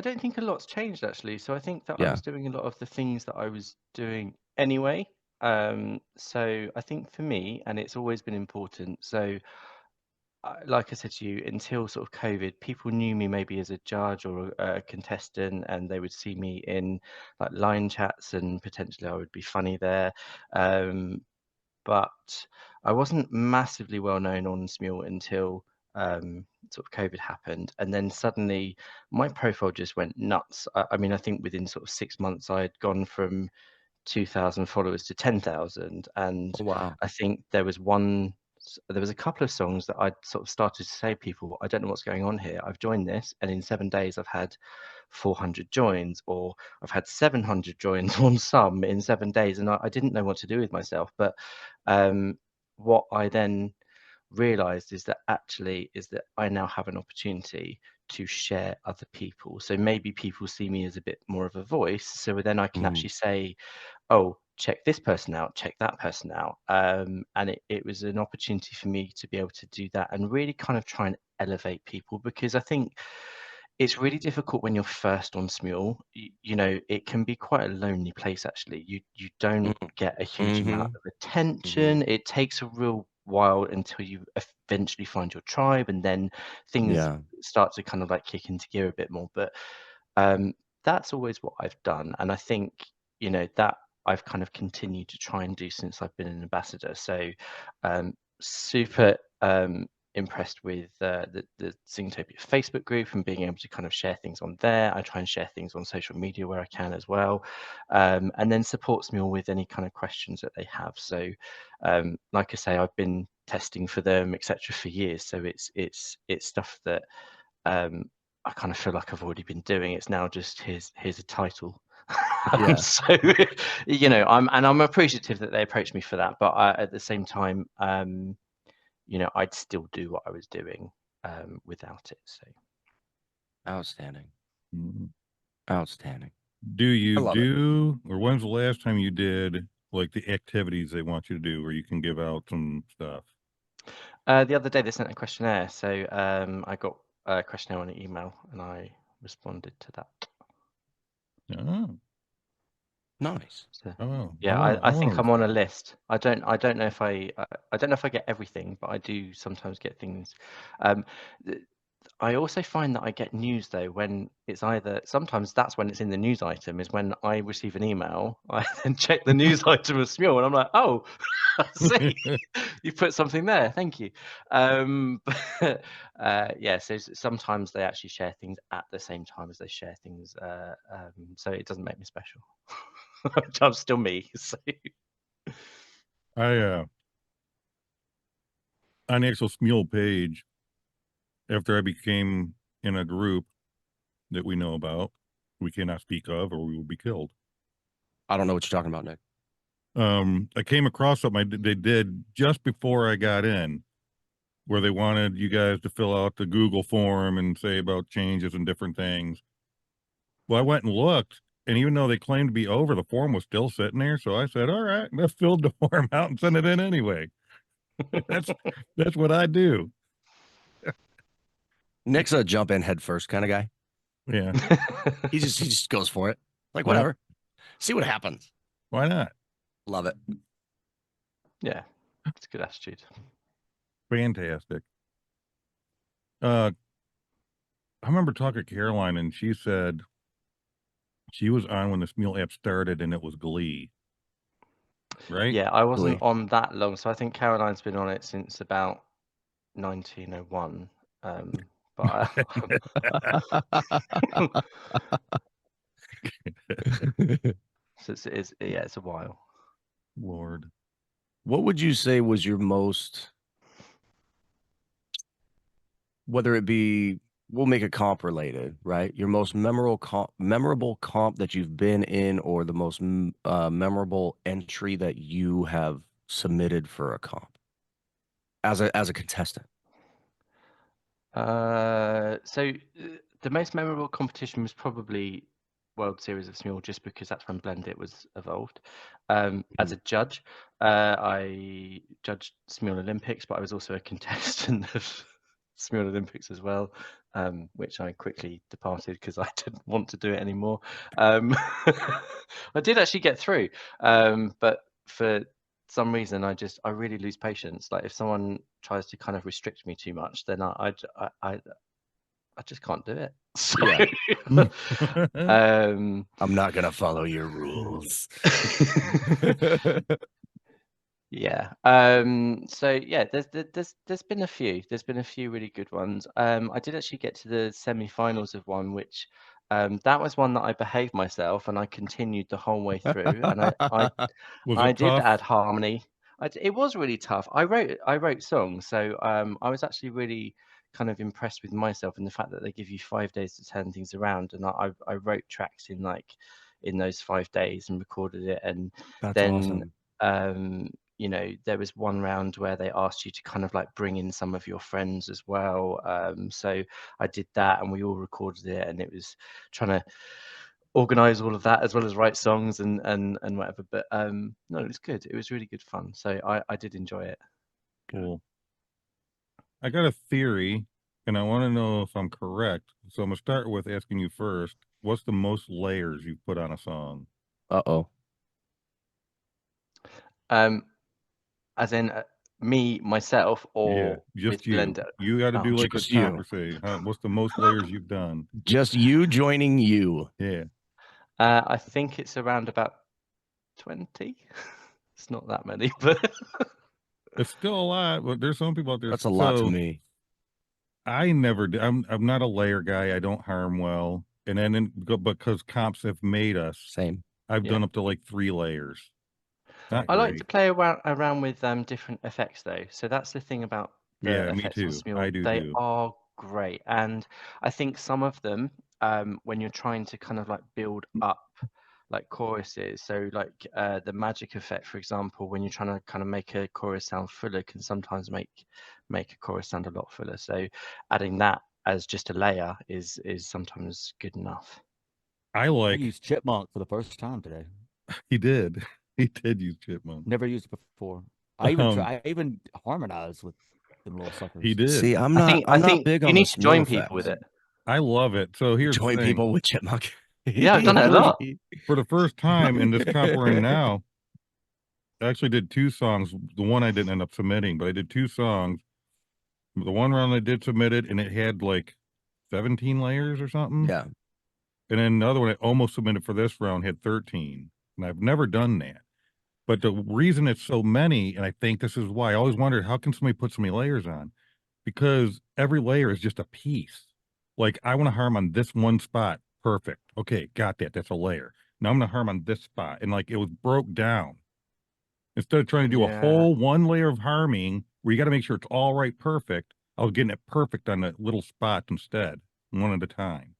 don't think a lot's changed actually. So I think that I Yeah. was doing a lot of the things that I was doing anyway. So I think for me, and it's always been important. So like I said to you, until sort of COVID, people knew me maybe as a judge or a contestant, and they would see me in like line chats, and potentially I would be funny there. But I wasn't massively well known on Smule until sort of COVID happened, and then suddenly my profile just went nuts. I mean, I think within sort of 6 months, I had gone from 2,000 followers to 10,000, and Oh, wow. I think there was a couple of songs that I'd sort of started to say to people, I don't know what's going on here. I've joined this, and in 7 days I've had 400 joins, or I've had 700 joins on some in 7 days, and I didn't know what to do with myself. But what I then realized is that I now have an opportunity to share other people. So maybe people see me as a bit more of a voice. So then I can actually say, oh, check this person out, check that person out. And it was an opportunity for me to be able to do that and really kind of try and elevate people, because I think it's really difficult when you're first on Smule. You know, it can be quite a lonely place actually. You don't get a huge amount of attention. It takes a real while until you eventually find your tribe, and then things start to kind of like kick into gear a bit more. But that's always what I've done, and I think, you know, that I've kind of continued to try and do since I've been an ambassador. So super impressed with the Singtopia Facebook group and being able to kind of share things on there. I try and share things on social media where I can as well, and then supports me all with any kind of questions that they have. So like I say, I've been testing for them, etc., for years. So it's stuff that I kind of feel like I've already been doing. It's now just here's a title. So you know, I'm appreciative that they approached me for that, but at the same time, you know, I'd still do what I was doing without it. So Outstanding. Mhm. Outstanding. Do you love it. do, or when's the last time you did like the activities they want you to do where you can give out some stuff? The other day they sent a questionnaire, so I got a questionnaire on an email and I responded to that. Oh. Nice. So, Oh, yeah, I think I'm on a list. I don't know if I don't know if I get everything, but I do sometimes get things. Th- I also find that I get news though when it's either sometimes that's when it's in the news item is when I receive an email, I then check the news item of Smule and I'm like, oh, I see, you put something there, thank you. But, yeah, so sometimes they actually share things at the same time as they share things, so it doesn't make me special. I'm still me. So. On the actual Smule page, after I became in a group that we know about, we cannot speak of, or we will be killed. I don't know what you're talking about, Nick. I came across something they did just before I got in, where they wanted you guys to fill out the Google form and say about changes and different things. Well, I went and looked, and even though they claimed to be over, the form was still sitting there. So I said, all right, let's fill the form out and send it in anyway. That's what I do. Nick's a jump in head first kind of guy. Yeah. He just goes for it. Like, Yeah. whatever. See what happens. Why not? Love it. Yeah, it's a good attitude. Fantastic. I remember talking to Caroline, and she said she was on when the Smule app started, and it was Glee. Right? Yeah, I wasn't Glee. on that long, so I think Caroline's been on it since about 1901. But so yeah, it's a while. Lord. What would you say was your most, whether it be, we'll make it comp related, right? Your most memorable comp that you've been in, or the most memorable entry that you have submitted for a comp as a contestant. So the most memorable competition was probably World Series of Smule, just because that's when Blendit was evolved. As a judge, I judged Smule Olympics, but I was also a contestant of Smule Olympics as well, which I quickly departed because I didn't want to do it anymore. I did actually get through, but for some reason I really lose patience. Like if someone tries to kind of restrict me too much, then I just can't do it. So, Yeah. um, I'm not gonna follow your rules. yeah. So yeah, there's been a few. There's been a few really good ones. I did actually get to the semi-finals of one, which that was one that I behaved myself and I continued the whole way through. And Was I it did tough? add harmony. It was really tough. I wrote songs, so I was actually really kind of impressed with myself and the fact that they give you 5 days to turn things around. And I wrote tracks in those 5 days and recorded it. And That's then awesome. you know, there was one round where they asked you to kind of like bring in some of your friends as well. So I did that, and we all recorded it, and it was trying to organize all of that as well as write songs and whatever. But no, it was good. It was really good fun. So I did enjoy it. Cool. I got a theory, and I want to know if I'm correct. So I'm gonna start with asking you first. What's the most layers you've put on a song? Uh-oh. As in me, myself, or just with you. Blender? You got to do like a just top you. or say, what's the most layers you've done? Just you joining you. Yeah. I think it's around about 20. It's not that many, but It's still a lot, but there's some people out there. That's a lot to me. I never do. I'm not a layer guy. I don't harm well. And then because comps have made us, Same. I've Yeah. done up to like 3 layers. Not I like great. to play around with different effects though. So that's the thing about the Yeah, me effects on too. Smule. I do They too. are great, and I think some of them, when you're trying to kind of like build up like choruses, so like the magic effect, for example, when you're trying to kind of make a chorus sound fuller, can sometimes make a chorus sound a lot fuller. So adding that as just a layer is sometimes good enough. I used Chipmunk for the first time today. He did. He did use Chipmunk. Never used it before. I even harmonized with them little suckers. He did. See, I'm I not think big you on need the to join Smule people with effects. it. I love it. So here's the Join thing. people with Chipmunk. Yeah, I've done it a lot. For the first time in this comp we're in now, I actually did 2 songs. The one I didn't end up submitting, but I did 2 songs. The one round I did submit it, and it had like 17 layers or something. Yeah. And then the other one I almost submitted for this round had 13. And I've never done that. But the reason it's so many, and I think this is why I always wondered, how can somebody put so many layers on? Because every layer is just a piece. Like, I want to harm on this one spot. Perfect. Okay, got that. That's a layer. Now I'm going to harm on this spot. And like, it was broke down. Instead of trying to do a whole one layer of harming where you got to make sure it's all right, perfect, I was getting it perfect on the little spots instead, one at a time.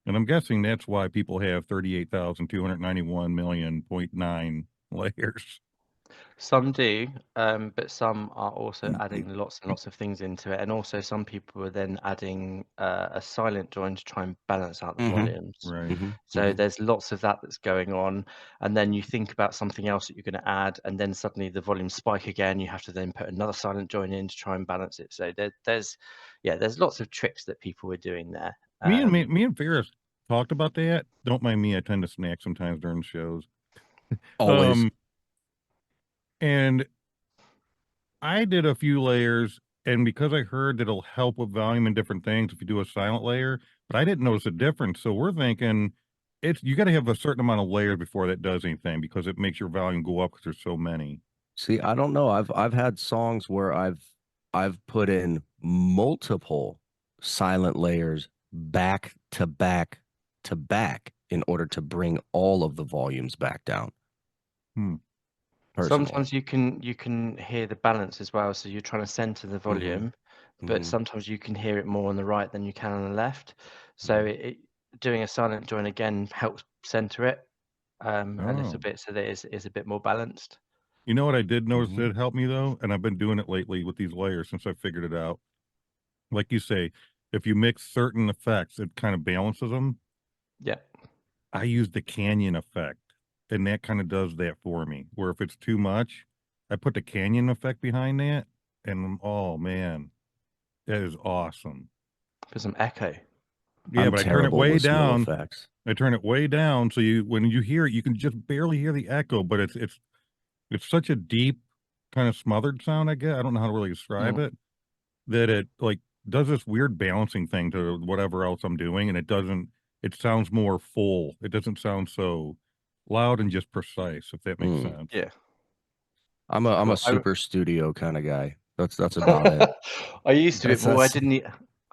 And I'm guessing that's why people have 38,291,000,000.9 layers. Some do, but some are also adding lots and lots of things into it. And also some people are then adding a silent join to try and balance out the volumes. Right. So there's lots of that that's going on. And then you think about something else that you're going to add, and then suddenly the volumes spike again. You have to then put another silent join in to try and balance it. So there's lots of tricks that people are doing there. Me and Ferris talked about that. Don't mind me, I tend to snack sometimes during shows. Always. And I did a few layers, and because I heard that it'll help with volume and different things if you do a silent layer, but I didn't notice a difference. So we're thinking you got to have a certain amount of layers before that does anything, because it makes your volume go up because there's so many. See, I don't know. I've had songs where I've put in multiple silent layers back to back to back in order to bring all of the volumes back down. Personally. Sometimes you can hear the balance as well. So you're trying to center the volume, but sometimes you can hear it more on the right than you can on the left. So doing a silent join again helps center it a little bit, so that it's a bit more balanced. You know what I did notice that helped me though, and I've been doing it lately with these layers since I figured it out. Like you say, if you mix certain effects, it kind of balances them. Yeah. I use the canyon effect, and that kind of does that for me. Where if it's too much, I put the canyon effect behind that, and oh man, that is awesome. For some echo. Yeah, but I turn it way down. Effects. I turn it way down, so when you hear it, you can just barely hear the echo, but it's such a deep, kind of smothered sound, I guess. I don't know how to really describe it, that it like does this weird balancing thing to whatever else I'm doing, and it sounds more full. It doesn't sound so loud and just precise, if that makes sense. Yeah. I'm a super studio kind of guy. That's about it. I used to be more.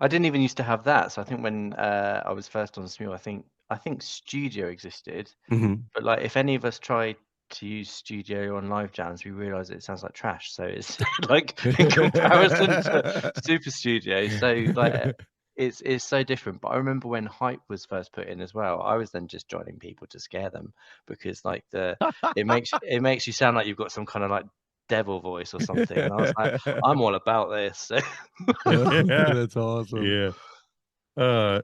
I didn't even used to have that. So I think when I was first on Smule, I think Studio existed, but like if any of us tried to use Studio on live jams, we realized it sounds like trash. So it's like in comparison to Super Studio. So like it's so different. But I remember when hype was first put in as well, I was then just joining people to scare them, because like it makes you sound like you've got some kind of like devil voice or something. And I was like, I'm all about this. So. That's awesome. Yeah.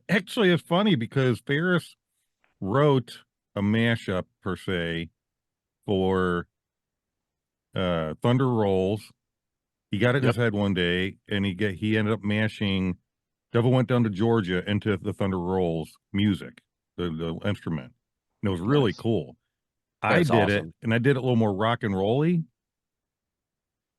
Actually, it's funny because Ferris wrote a mashup per se for Thunder Rolls. He got it in his head one day, and he ended up mashing Devil Went Down to Georgia into the Thunder Rolls music, the instrument. And it was really cool. I did it, and I did it a little more rock and rolly.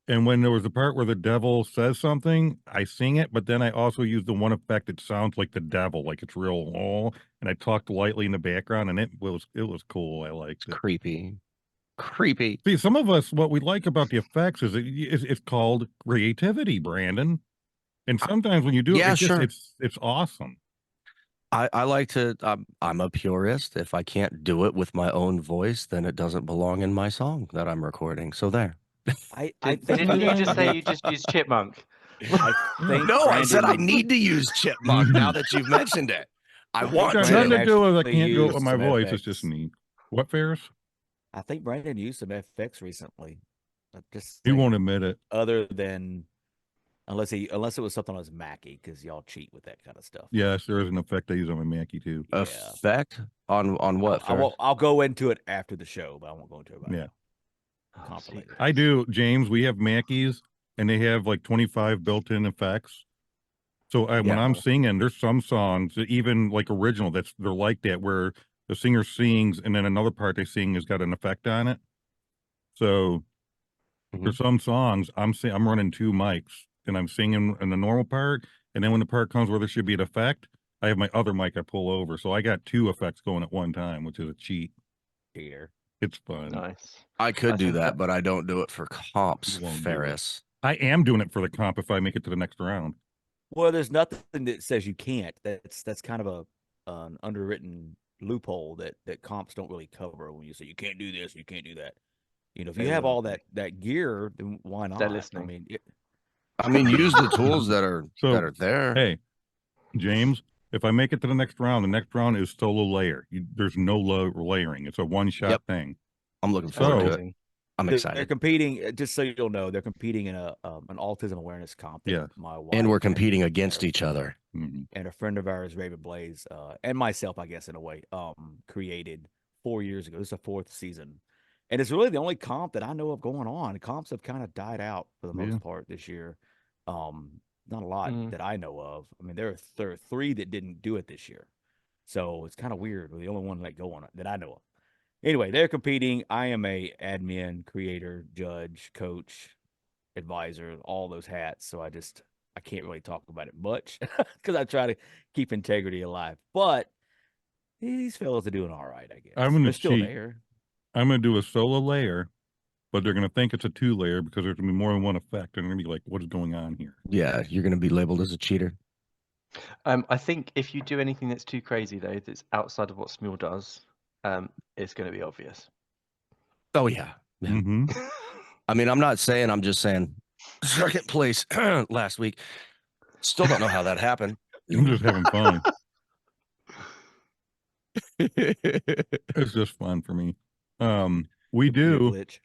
And when there was the part where the devil says something, I sing it, but then I also use the one effect that sounds like the devil, like it's real, and I talked lightly in the background, and it was cool. I liked it. Creepy. See, some of us, what we like about the effects is it's called creativity, Brandon. And sometimes when you do it, it's awesome. I like to. I'm a purist. If I can't do it with my own voice, then it doesn't belong in my song that I'm recording. So there. Didn't you just say you just use Chipmunk? I said I need to use Chipmunk now that you've mentioned it. I want to. Nothing to do with I can't do it with my voice. It's just neat. What, Ferris? I think Brandon used some FX recently. He won't admit it. Other than unless it was something on his Mackie, because y'all cheat with that kind of stuff. Yes, there is an effect I use on my Mackie too. Effect on what? I'll go into it after the show, but I won't go into it right now. I do, James. We have Mackies, and they have like 25 built-in effects. So when Yeah. I'm singing, there's some songs, even like original, they're like that, where the singer sings and then another part they sing has got an effect on it. So for some songs, I'm running 2 mics and I'm singing in the normal part, and then when the part comes where there should be an effect, I have my other mic I pull over. So I got 2 effects going at one time, which is a cheat. Here. It's fun. Nice. I could I do think that, but I don't do it for comps, You won't do it. Ferris. I am doing it for the comp if I make it to the next round. Well, there's nothing that says you can't. That's kind of an underwritten loophole that comps don't really cover when you say you can't do this, you can't do that. You know, if They you have will. all that gear, then why not? They're listening. I mean, use the tools that are So, there. Hey, James, if I make it to the next round is solo layer. There's no layering. It's a one-shot thing. I'm looking That's forward to it. amazing. I'm they're excited. competing. Just so you'll know, they're competing in an autism awareness comp. that Yeah. my wife And we're competing against each other. Mhm. and a friend of ours, Raven Blaze, and myself, I guess in a way, created 4 years ago. This is the 4th season, and it's really the only comp that I know of going on. Comps have kind of died out for the most part this year. Not a lot that I know of. I mean, there are 3 that didn't do it this year, so it's kind of weird. We're the only one let go on it that I know of. Anyway, they're competing. I am a admin, creator, judge, coach, advisor, all those hats. So I can't really talk about it much because I try to keep integrity alive. But these fellows are doing all right, I guess. I'm gonna They're still cheat. there. I'm gonna do a solo layer, but they're gonna think it's a 2-layer because there's gonna be more than one effect, and they're gonna be like, "What is going on here?" Yeah, you're going to be labeled as a cheater. I think if you do anything that's too crazy though, that's outside of what Smule does, it's going to be obvious. Oh yeah. Mm-hmm. I mean, I'm not saying. I'm just saying. Second place last week. Still don't know how that happened. I'm just having fun. It's just fun for me. We Could be a do glitch.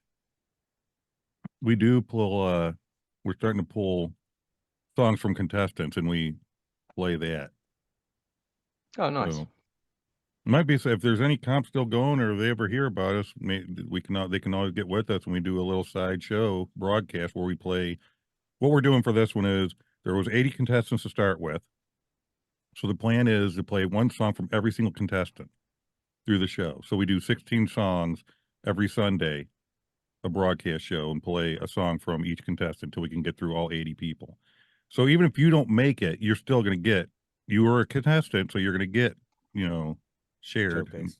we're starting to pull songs from contestants, and we play that. Oh, nice. So, might be, if there's any comp still going, or if they ever hear about us, they can always get with us, and we do a little side show broadcast where we play. What we're doing for this one is there was 80 contestants to start with. So the plan is to play one song from every single contestant through the show. So we do 16 songs every Sunday, a broadcast show, and play a song from each contestant until we can get through all 80 people. So even if you don't make it, you're still going to get, you are a contestant, so you're going to get, shared. Showcase.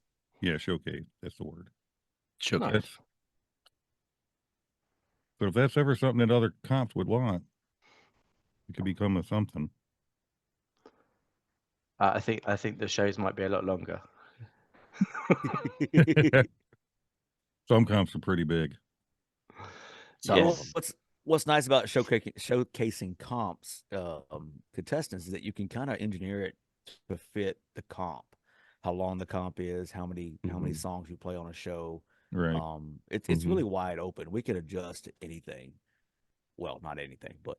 Showcase. That's the word. Showcase. Nice. So if that's ever something that other comps would want, it could become a something. I think the shows might be a lot longer. Some comps are pretty big. So Yes. What's nice about showcasing comps, contestants, is that you can kind of engineer it to fit the comp, how long the comp is, how many songs you play on a show. Right. It's really wide open. We can adjust anything. Well, not anything, but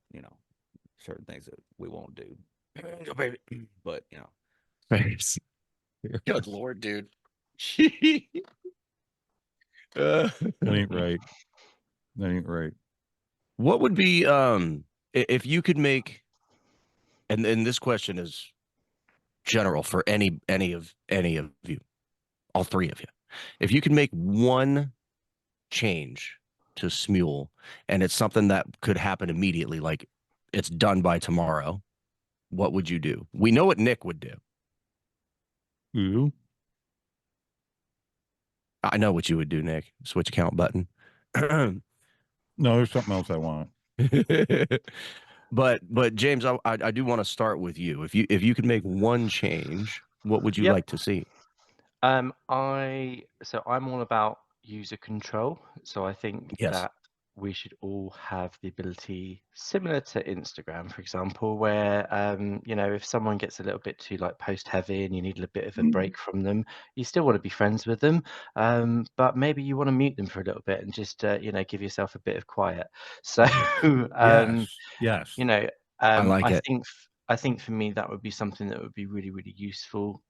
certain things that we won't do. But Face. Good Lord, dude. That ain't right. That ain't right. What would be if you could make, and this question is general for any of you, all 3 of you. If you could make one change to Smule, and it's something that could happen immediately, like it's done by tomorrow, what would you do? We know what Nick would do. Ooh. I know what you would do, Nick. Switch account button. No, there's something else I want. But James, I do want to start with you. If you could make one change, what would you like to see? I'm all about user control. So I think that we should all have the ability, similar to Instagram, for example, where if someone gets a little bit too post heavy and you need a bit of a break from them, you still want to be friends with them, but maybe you want to mute them for a little bit and just give yourself a bit of quiet. So yes. I like it. I think for me that would be something that would be really, really useful.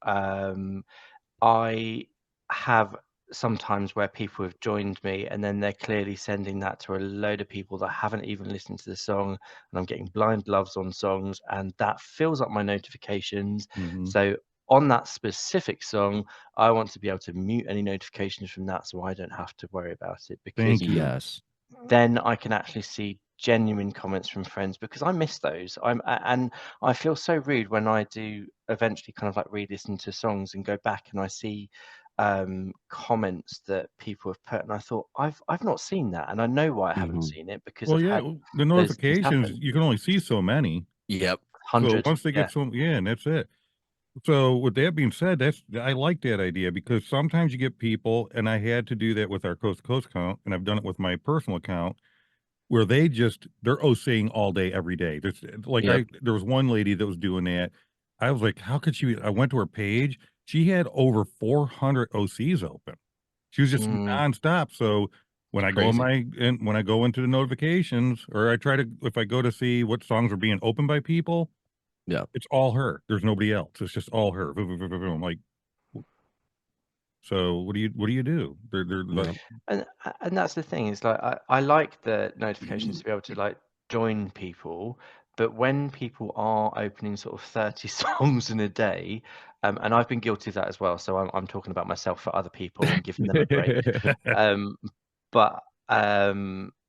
I have sometimes where people have joined me and then they're clearly sending that to a load of people that haven't even listened to the song, and I'm getting blind loves on songs, and that fills up my notifications. So on that specific song, I want to be able to mute any notifications from that so I don't have to worry about it, because Yes. then I can actually see genuine comments from friends, because I miss those. And I feel so rude when I do eventually kind of like re-listen to songs and go back and I see comments that people have put, and I thought, I've not seen that, and I know why I haven't seen it, because Well, I've yeah, had the those things notifications, happen. you can only see so many. Yep. So 100. once they Yeah. get and that's it. So with that being said, I like that idea, because sometimes you get people, and I had to do that with our Coast to Coast account, and I've done it with my personal account, where they're OCing all day, every day. There's like Yep. there was one lady that was doing that. I was like, how could she? I went to her page. She had over 400 OCs open. She was just nonstop. So when I go when I go into the notifications, or I try to, if I go to see what songs are being opened by people, Yeah. it's all her. There's nobody else. It's just all her. I'm like, so what do you do? They're like, And that's the thing, is like I like the notifications to be able to like join people, but when people are opening sort of 30 songs in a day, and I've been guilty of that as well, so I'm talking about myself for other people and giving them a break. But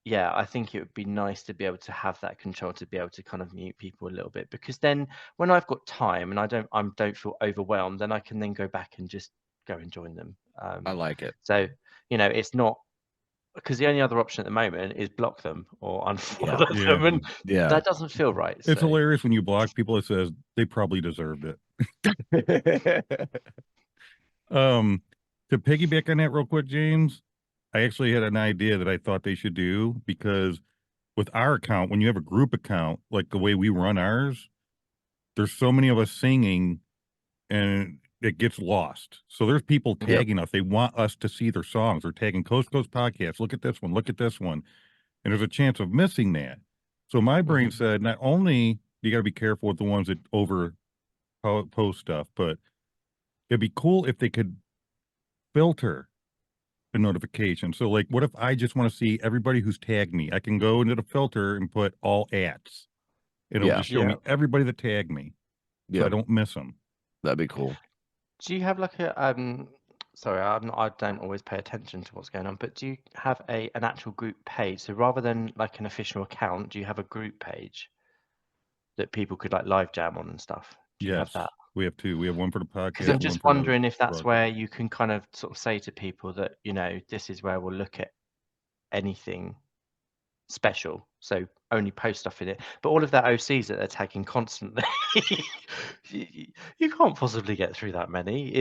yeah, I think it would be nice to be able to have that control, to be able to kind of mute people a little bit, because then when I've got time and I don't feel overwhelmed, then I can then go back and just go and join them. I like it. So, it's not, because the only other option at the moment is block them or unfollow Yeah. them, and Yeah. that doesn't feel right. It's So hilarious when you block people. It says they probably deserved it. To piggyback on that real quick, James, I actually had an idea that I thought they should do, because with our account, when you have a group account, like the way we run ours, there's so many of us singing and it gets lost. So there's people Yep. tagging us. They want us to see their songs. They're tagging Coast to Coast Podcast. Look at this one. Look at this one. And there's a chance of missing that. So my brain said, not only you got to be careful with the ones that over post stuff, but it'd be cool if they could filter the notification. So like, what if I just want to see everybody who's tagged me? I can go into the filter and put all ads. It'll Yeah. just show me everybody that tagged me, so I Yep. don't miss them. That'd be cool. do you have like a sorry, I don't always pay attention to what's going on, but do you have an actual group page? So rather than like an official account, do you have a group page that people could like live jam on and stuff? Do you have that? We have two. We have one for the podcast. Because I'm and just one for the wondering if that's broadcast. where you can kind of sort of say to people that, this is where we'll look at anything special, so only post stuff in it. But all of that OCs that they're tagging constantly, you can't possibly get through that many.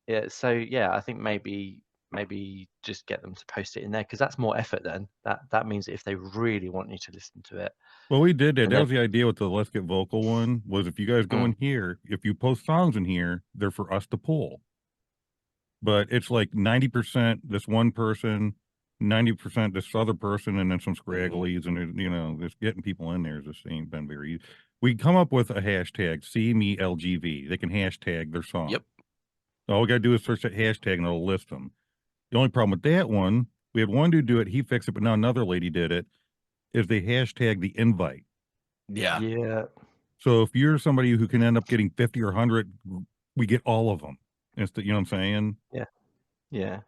Yeah, so yeah, I think maybe just get them to post it in there, because that's more effort. Then that means that if they really want you to listen to it, Well, we did that. and That then was the idea with the Let's Get Vocal one, was if you guys go in here, if you post songs in here, they're for us to pull. But it's like 90% this one person, 90% this other person, and then some scragglies, and just getting people in there just ain't been very easy. We come up with a hashtag, CMeLGV. They can hashtag their song. Yep. All we got to do is search that hashtag and it'll list them. The only problem with that one, we had one dude do it, he fixed it, but now another lady did it, is they hashtag the invite. yeah. So if you're somebody who can end up getting 50 or 100, we get all of them. You know what I'm saying? Yeah.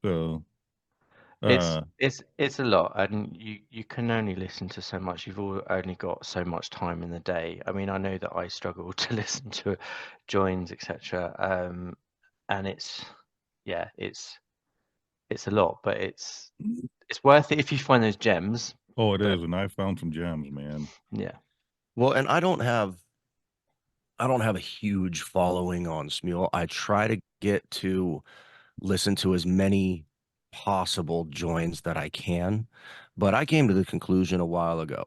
So It's a lot, and you can only listen to so much. You've only got so much time in the day. I mean, I know that I struggle to listen to joins, etc. And it's a lot, but it's worth it if you find those gems. oh, it But is, and I found some gems, man. yeah, Well, and I don't have a huge following on Smule. I try to get to listen to as many possible joins that I can, but I came to the conclusion a while ago.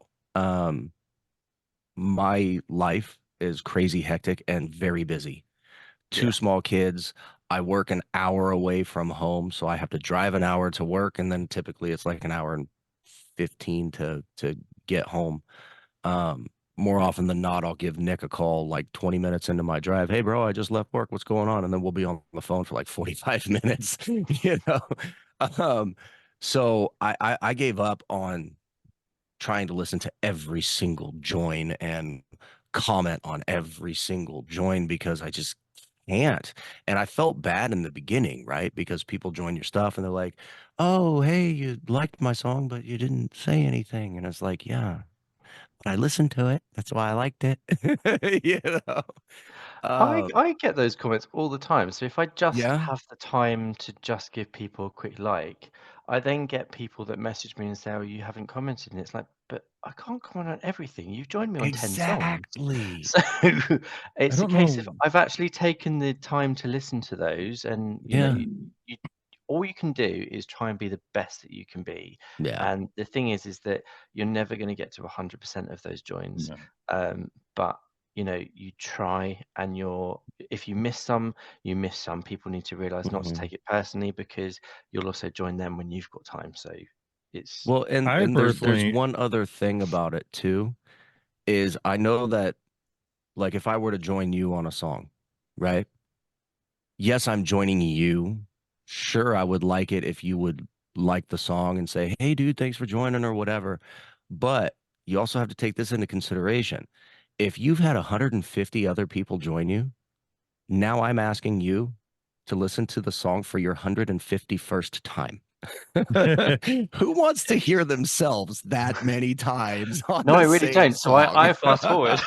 My life is crazy hectic and very busy. Two Yeah. small kids. I work an hour away from home, so I have to drive an hour to work, and then typically it's like an hour and 15 to get home. more often than not, I'll give Nick a call like 20 minutes into my drive. Hey, bro, I just left work. What's going on? And then we'll be on the phone for like 45 minutes, you know? Um, so I gave up on trying to listen to every single join and comment on every single join because I just can't. And I felt bad in the beginning, right? Because people join your stuff and they're like, oh, hey, you liked my song, but you didn't say anything. And it's like, yeah, but I listened to it. That's why I liked it. You know? I get those comments all the time. So if I just Yeah, have the time to just give people a quick like, I then get people that message me and say, "Oh, you haven't commented." And it's like, but I can't comment on everything. You've joined me on 10 songs. exactly. So I it's a don't case of know. I've actually taken the time to listen to those, and Yeah. you all you can do is try and be the best that you can be. Yeah. And the thing is that you're never going to get to 100% of those joins. No. But you try, and if you miss some, you miss some. People need to realize not to Mhm. take it personally, because you'll also join them when you've got time. So it's Well, and I there's personally, one other thing about it too, is I know that like if I were to join you on a song, right? Yes, I'm joining you. Sure, I would like it if you would like the song and say, "Hey, dude, thanks for joining," or whatever. But you also have to take this into consideration. If you've had 150 other people join you, now I'm asking you to listen to the song for your 151st time. Who wants to hear themselves that many times on no, I the really same don't. So song? I fast forward.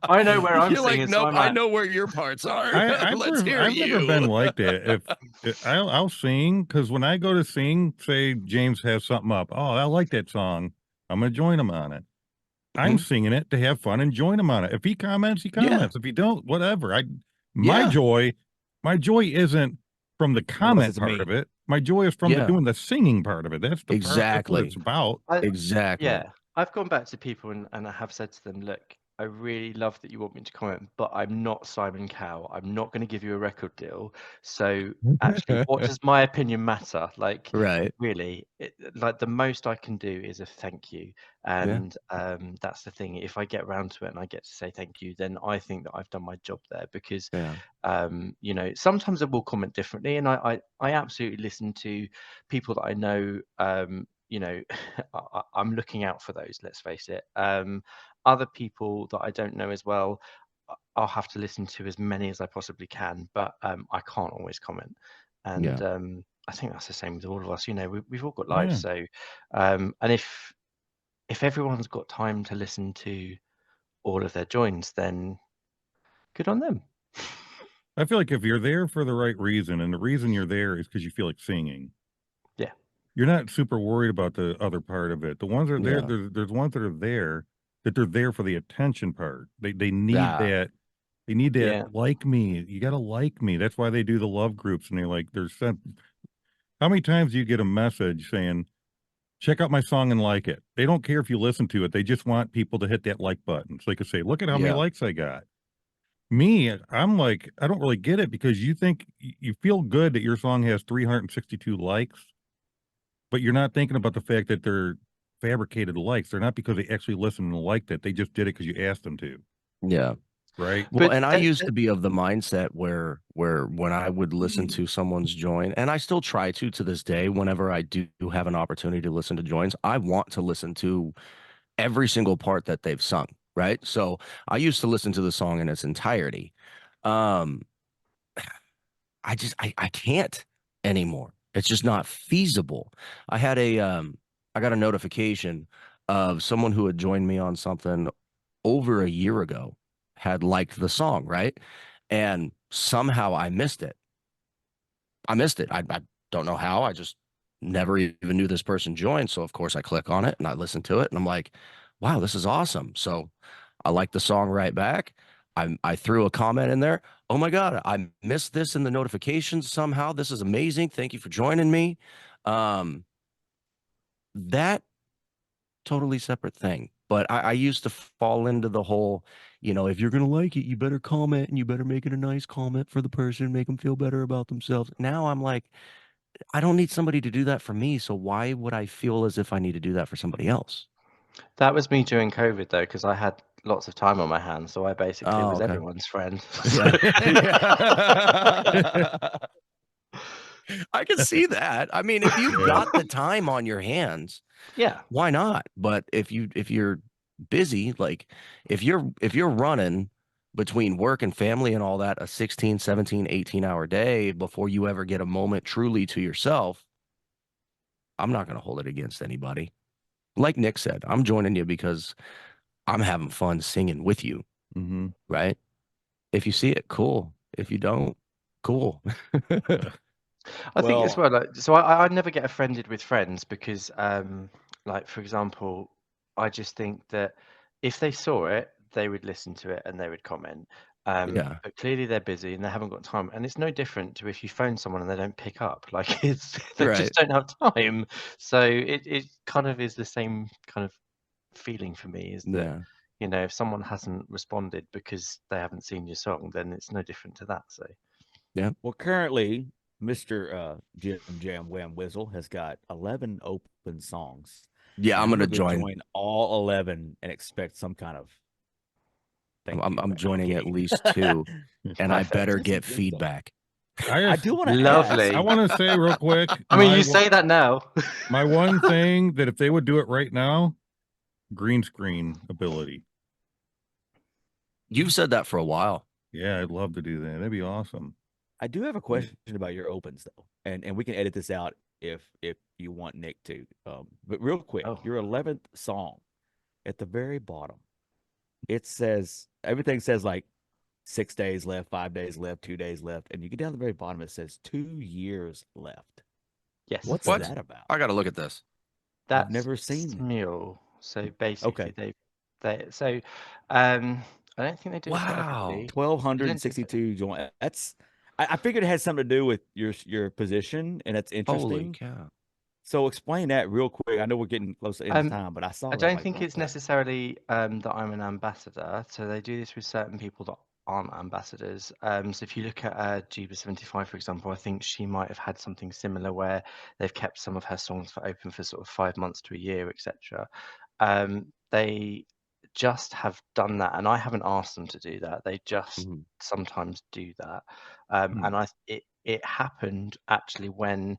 I know where I'm You're like, singing, so nope, I'm I like, know where your parts are. Let's hear I've never you. been like that. I'll sing, because when I go to sing, say James has something up. Oh, I like that song. I'm gonna join him on it. I'm Mhm. singing it to have fun and join him on it. If he comments, he Yeah, comments. If he don't, whatever. My yeah, joy, my joy isn't from the Unless comment it's part me. of it. My joy is from the yeah, doing the singing part of it. That's the part. That's what it's exactly, about. exactly. Yeah, I've gone back to people, and I have said to them, look, I really love that you want me to comment, but I'm not Simon Cowell. I'm not going to give you a record deal. So actually, what does my opinion matter? Like, Right. really, like the most I can do is a thank you. Yeah, And that's the thing. If I get around to it and I get to say thank you, then I think that I've done my job there, because yeah, sometimes I will comment differently, and I absolutely listen to people that I know. I'm looking out for those, let's face it. Other people that I don't know as well, I'll have to listen to as many as I possibly can, but I can't always comment. And yeah, I think that's the same with all of us. We've all got lives. Yeah. So and if everyone's got time to listen to all of their joins, then good on them. I feel like if you're there for the right reason, and the reason you're there is because you feel like singing, Yeah. you're not super worried about the other part of it. The ones that are there, yeah, there's ones that are there, that they're there for the attention part. They need yeah, that. They need that, Yeah. like me. You gotta like me. That's why they do the love groups, and they're like, there's sent. How many times do you get a message saying, check out my song and like it? They don't care if you listen to it. They just want people to hit that like button, so they can say, look at how many yeah, likes I got. Me, I'm like, I don't really get it, because you think you feel good that your song has 362 likes, but you're not thinking about the fact that they're fabricated likes. They're not because they actually listened and liked it. They just did it because you asked them to, yeah. right? Well, But and I used to be of the mindset where when I would listen to someone's join, and I still try to this day, whenever I do have an opportunity to listen to joins, I want to listen to every single part that they've sung, right? So I used to listen to the song in its entirety. Um, I can't anymore. It's just not feasible. I had I got a notification of someone who had joined me on something over a year ago, had liked the song, right? And somehow I missed it. I missed it. I don't know how. I just never even knew this person joined. So of course I click on it and I listen to it and I'm like, wow, this is awesome. So I like the song right back. I threw a comment in there. Oh my God, I missed this in the notifications somehow. This is amazing. Thank you for joining me. Um, that totally separate thing. But I used to fall into the whole, if you're gonna like it, you better comment and you better make it a nice comment for the person, make them feel better about themselves. Now I'm like, I don't need somebody to do that for me. So why would I feel as if I need to do that for somebody else? That was me during COVID though, because I had lots of time on my hands, so I basically Oh, was okay. everyone's friend. Yeah. I can see that. I mean, if you've got the time on your hands, Yeah. why not? But if you're busy, like if you're running between work and family and all that, a 16, 17, 18-hour day before you ever get a moment truly to yourself, I'm not going to hold it against anybody. Like Nick said, I'm joining you because I'm having fun singing with you, Mm-hmm. right? If you see it, cool. If you don't, cool. I think as Well, well, like, so I never get offended with friends because, like, for example, I just think that if they saw it, they would listen to it and they would comment. Yeah, But clearly they're busy and they haven't got time. And it's no different to if you phone someone and they don't pick up. Like they right. just don't have time. So it kind of is the same kind of feeling for me is that, Yeah. if someone hasn't responded because they haven't seen your song, then it's no different to that. So well, currently, Mr. Jim Jam Wham Whizzle has got 11 open songs, Yeah, and I'm I'm gonna going to join. join all 11 and expect some kind of thank you. I'm Back. I'm joining at kidding. least two, and I perfect. better Just some get good stuff. feedback. I do want to ask. I Lovely. want to say real quick, I mean, you say that now. my one thing that if they would do it right now, green screen ability. You've said that for a while. Yeah, I'd love to do that. That'd be awesome. I do have a question about your opens though, and we can edit this out if you want Nick to. But real quick, Oh, your 11th song at the very bottom, it says everything says like 6 days left, 5 days left, 2 days left, and you get down to the very bottom, it says 2 years left. yes. What's What? that about? I got to look at this. I've That's never seen it. Smule. So basically, Okay, so um, I don't think they do it for Wow. everybody. They don't do it for, 1,262 joint. That's I figured it had something to do with your position, and that's Holy interesting. cow. So explain that real quick. I know we're getting close to end of um, time, but I saw I that. I'm don't like, think what it's the? necessarily that I'm an ambassador. So they do this with certain people that aren't ambassadors. So if you look at Jeeba75, for example, I think she might have had something similar where they've kept some of her songs for open for sort of 5 months to a year, etc. They just have done that, and I haven't asked them to do that. They just Mhm. sometimes do that, Hmm. and it happened actually when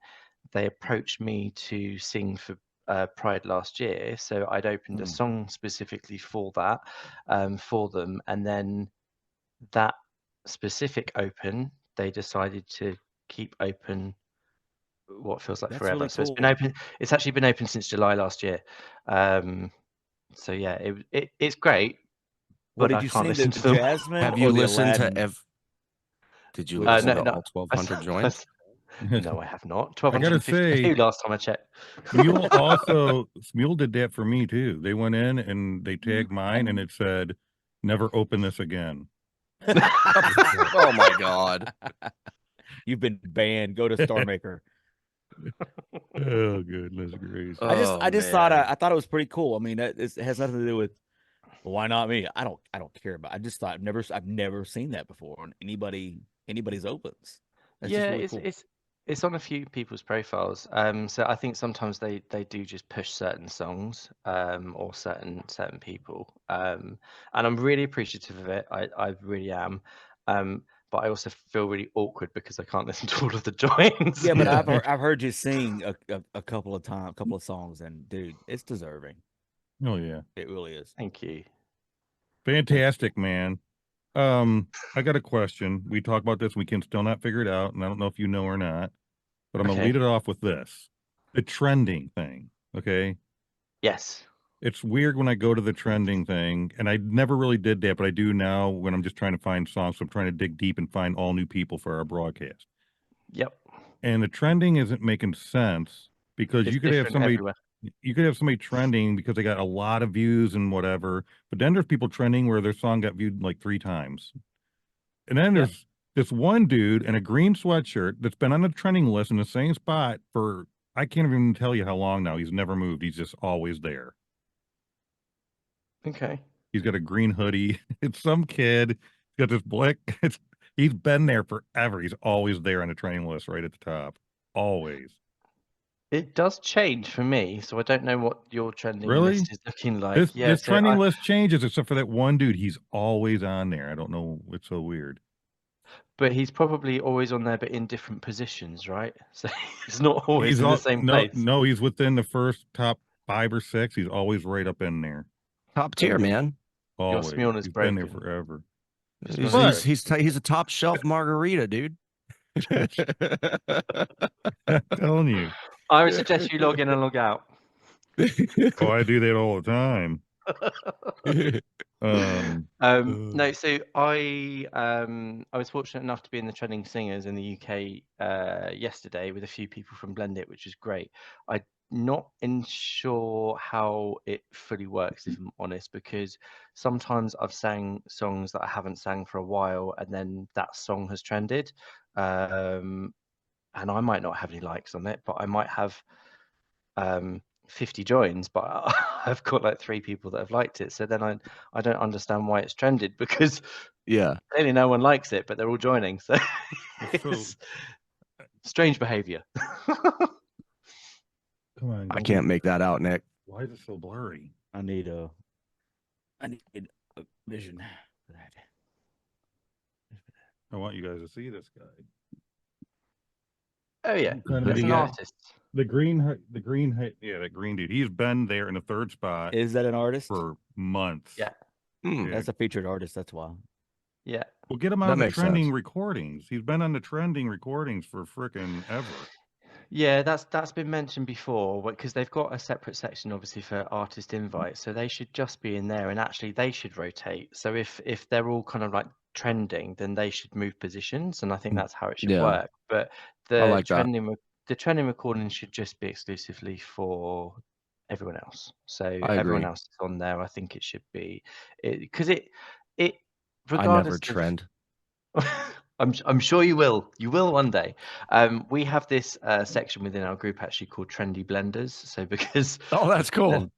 they approached me to sing for Pride last year. So I'd opened a Hmm. song specifically for that, for them, and then that specific open, they decided to keep open what feels like That's forever. really So it's been cool. open. It's actually been open since July last year. So yeah, it's great, What but did I you can't sing? The listen to them. Jasmine Have you or the listened to Aladdin? did you Which listen No, to one? no, all I, 1,200 joints? no, I have not. I gotta 1,252 say, last time I checked. Smule did that for me too. They went in and they tagged mine and it said, never open this again. Oh my God. You've been banned. Go to Star Maker. Oh, goodness gracious. Oh I just thought man. I thought it was pretty cool. I mean, it has nothing to do with well, why not me. I don't care about. I just thought I've never seen that before on anybody's opens. That's just Yeah, really cool. it's on a few people's profiles. So I think sometimes they do just push certain songs, or certain people. And I'm really appreciative of it. I really am. But I also feel really awkward because I can't listen to all of the joints. Yeah, but Yeah. I've heard you sing a couple of times, a couple of songs, and dude, it's deserving. Oh, yeah. It really is. Thank you. Fantastic, man. I got a question. We talk about this, we can still not figure it out, and I don't know if you know or not, but I'm gonna lead Okay. it off with this. The trending thing. Okay. Yes. It's weird when I go to the trending thing, and I never really did that, but I do now when I'm just trying to find songs. So I'm trying to dig deep and find all new people for our broadcast. Yep. And the trending isn't making sense because It's different everywhere. you could have somebody trending because they got a lot of views and whatever, but then there's people trending where their song got viewed like 3 times. And then Yep. there's this one dude in a green sweatshirt that's been on the trending list in the same spot for I can't even tell you how long now. He's never moved. He's just always there. Okay. He's got a green hoodie. It's some kid. He's got this black. He's been there forever. He's always there on the training list, right at the top. Always. It does change for me, so I don't know what your trending Really? list is looking like. This trending list changes except for that one dude. He's always on there. I don't know. It's so weird. But he's probably always on there, but in different positions, right? So he's not always He's in the same place. No, he's within the first top 5 or 6. He's always right up in there. Top tier, man. Always. Smule is He's been there broken. forever. He's a top shelf margarita, dude. I'm telling you. I would suggest you log in and log out. Oh, I do that all the time. No, so I was fortunate enough to be in the trending singers in the UK yesterday with a few people from Blendit, which is great. I'm not sure how it fully works, if I'm honest, because sometimes I've sang songs that I haven't sang for a while, and then that song has trended, and I might not have any likes on it, but I might have 50 joins, but I've got like 3 people that have liked it. So then I don't understand why it's trended, because clearly no one likes it, but they're all joining. So it's strange behavior. Come on. I can't make that out, Nick. Why is it so blurry? I need a vision for that. I want you guys to see this guy. Oh yeah, That's an artist. The green dude. He's been there in the 3rd spot. Is that an artist? For months. Yeah. That's a featured artist. That's why. Yeah. Well, get him on the trending recordings. He's been on the trending recordings for frickin' ever. Yeah, that's been mentioned before, because they've got a separate section, obviously, for artist invites. So they should just be in there, and actually they should rotate. So if they're all kind of like trending, then they should move positions, and I think that's how it should work. But the trending recording should just be exclusively for everyone else. So everyone else is on there. I think it should be because it regardless. I never trend. I'm sure you will. You will one day. We have this section within our group actually called Trendy Blenders. So because that's cool.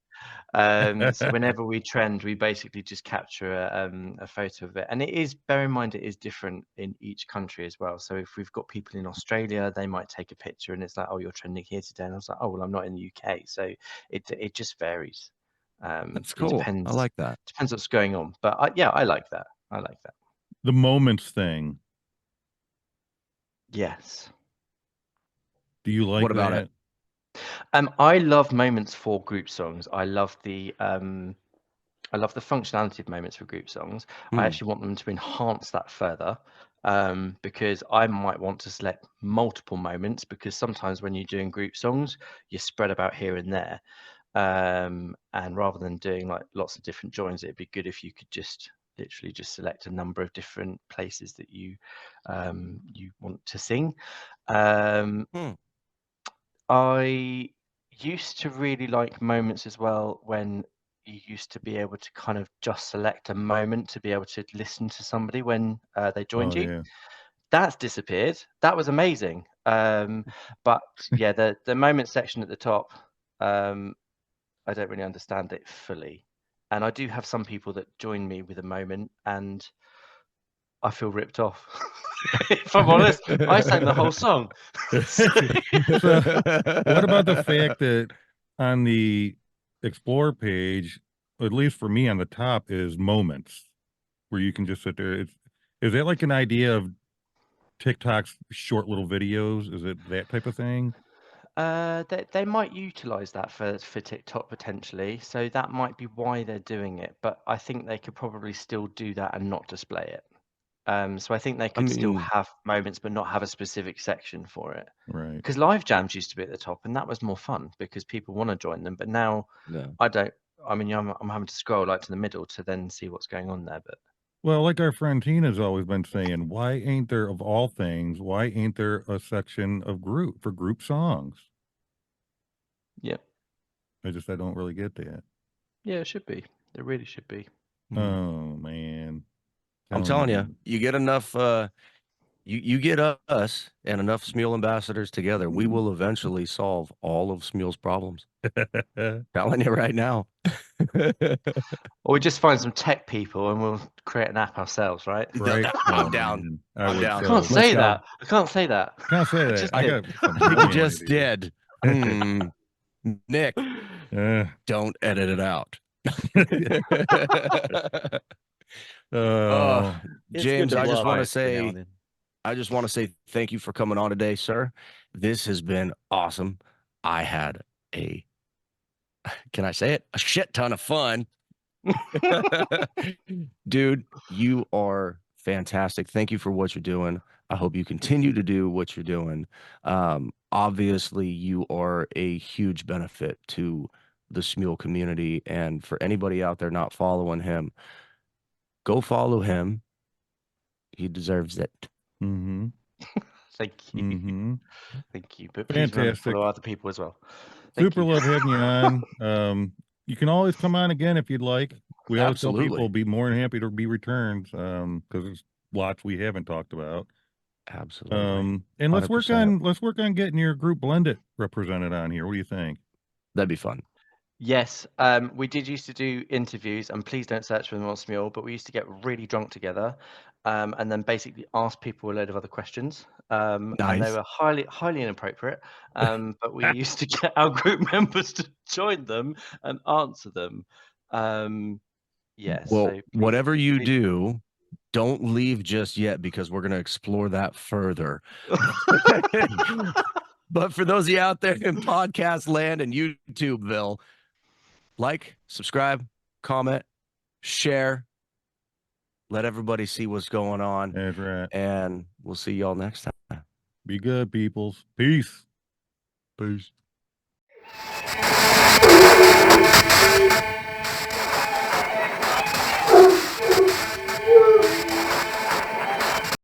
So whenever we trend, we basically just capture a photo of it, and it is, bear in mind, it is different in each country as well. So if we've got people in Australia, they might take a picture, and it's like, oh, you're trending here today, and I was like, oh, well, I'm not in the UK, so it just varies. That's cool. Depends, I like that. Depends what's going on, but I like that. I like that. The moments thing. Yes. Do you like what about that? it? I love moments for group songs. I love the functionality of moments for group songs. I actually want them to enhance that further, because I might want to select multiple moments, because sometimes when you're doing group songs, you're spread about here and there, and rather than doing like lots of different joins, it'd be good if you could just literally just select a number of different places that you want to sing. I used to really like moments as well, when you used to be able to kind of just select a moment to be able to listen to somebody when they joined you. Yeah. That's disappeared. That was amazing. But yeah, the moment section at the top, I don't really understand it fully. And I do have some people that join me with a moment, and I feel ripped off. If I'm honest, I sang the whole song. So, what about the fact that on the Explore page, at least for me on the top, is moments where you can just sit there? Is that like an idea of TikTok's short little videos? Is it that type of thing? They might utilize that for TikTok potentially, so that might be why they're doing it. But I think they could probably still do that and not display it. So I think they could still have moments, but not have a specific section for it. Right. Because live jams used to be at the top, and that was more fun because people want to join them. But now I don't. I mean, I'm having to scroll like to the middle to then see what's going on there. But well, like our friend Tina's always been saying, why ain't there, of all things, why ain't there a section of group songs? Yeah. I don't really get that. Yeah, it should be. There really should be. Oh man. I'm telling you, you get enough you get us and enough Smule ambassadors together, we will eventually solve all of Smule's problems. Telling you right now. Or we just find some tech people and we'll create an app ourselves, right? Right. I'm down. I'm down. I can't say that. I can't say that. Can't say that. I think you just did. Nick, Uh, don't edit it out. oh, It's James, good to I just bluff want to every now say, and then. I just want to say thank you for coming on today, sir. This has been awesome. I had can I say it? A shit ton of fun. Dude, you are fantastic. Thank you for what you're doing. I hope you continue to do what you're doing. Obviously, you are a huge benefit to the Smule community. And for anybody out there not following him, go follow him. He deserves it. mm-hmm, Thank you. mm-hmm. Thank you. But please remember to Fantastic. follow other people as well. Thank Super you. love having you on. You can always come on again if you'd like. We always tell Absolutely. people be more than happy to be returned because there's lots we haven't talked about. Absolutely. And let's 100%. work on getting your group Blendit represented on here. What do you think? That'd be fun. Yes, we did used to do interviews, and please don't search for them on Smule, but we used to get really drunk together, and then basically ask people a load of other questions, and they Nice. were highly inappropriate, but we used to get our group members to join them and answer them. Yeah, Well, so whatever you please. do, don't leave just yet because we're going to explore that further. But for those of you out there in podcast land and YouTubeville, like, subscribe, comment, share, let everybody see what's going on. That's right. And we'll see y'all next time. Be good, peoples. Peace. Peace.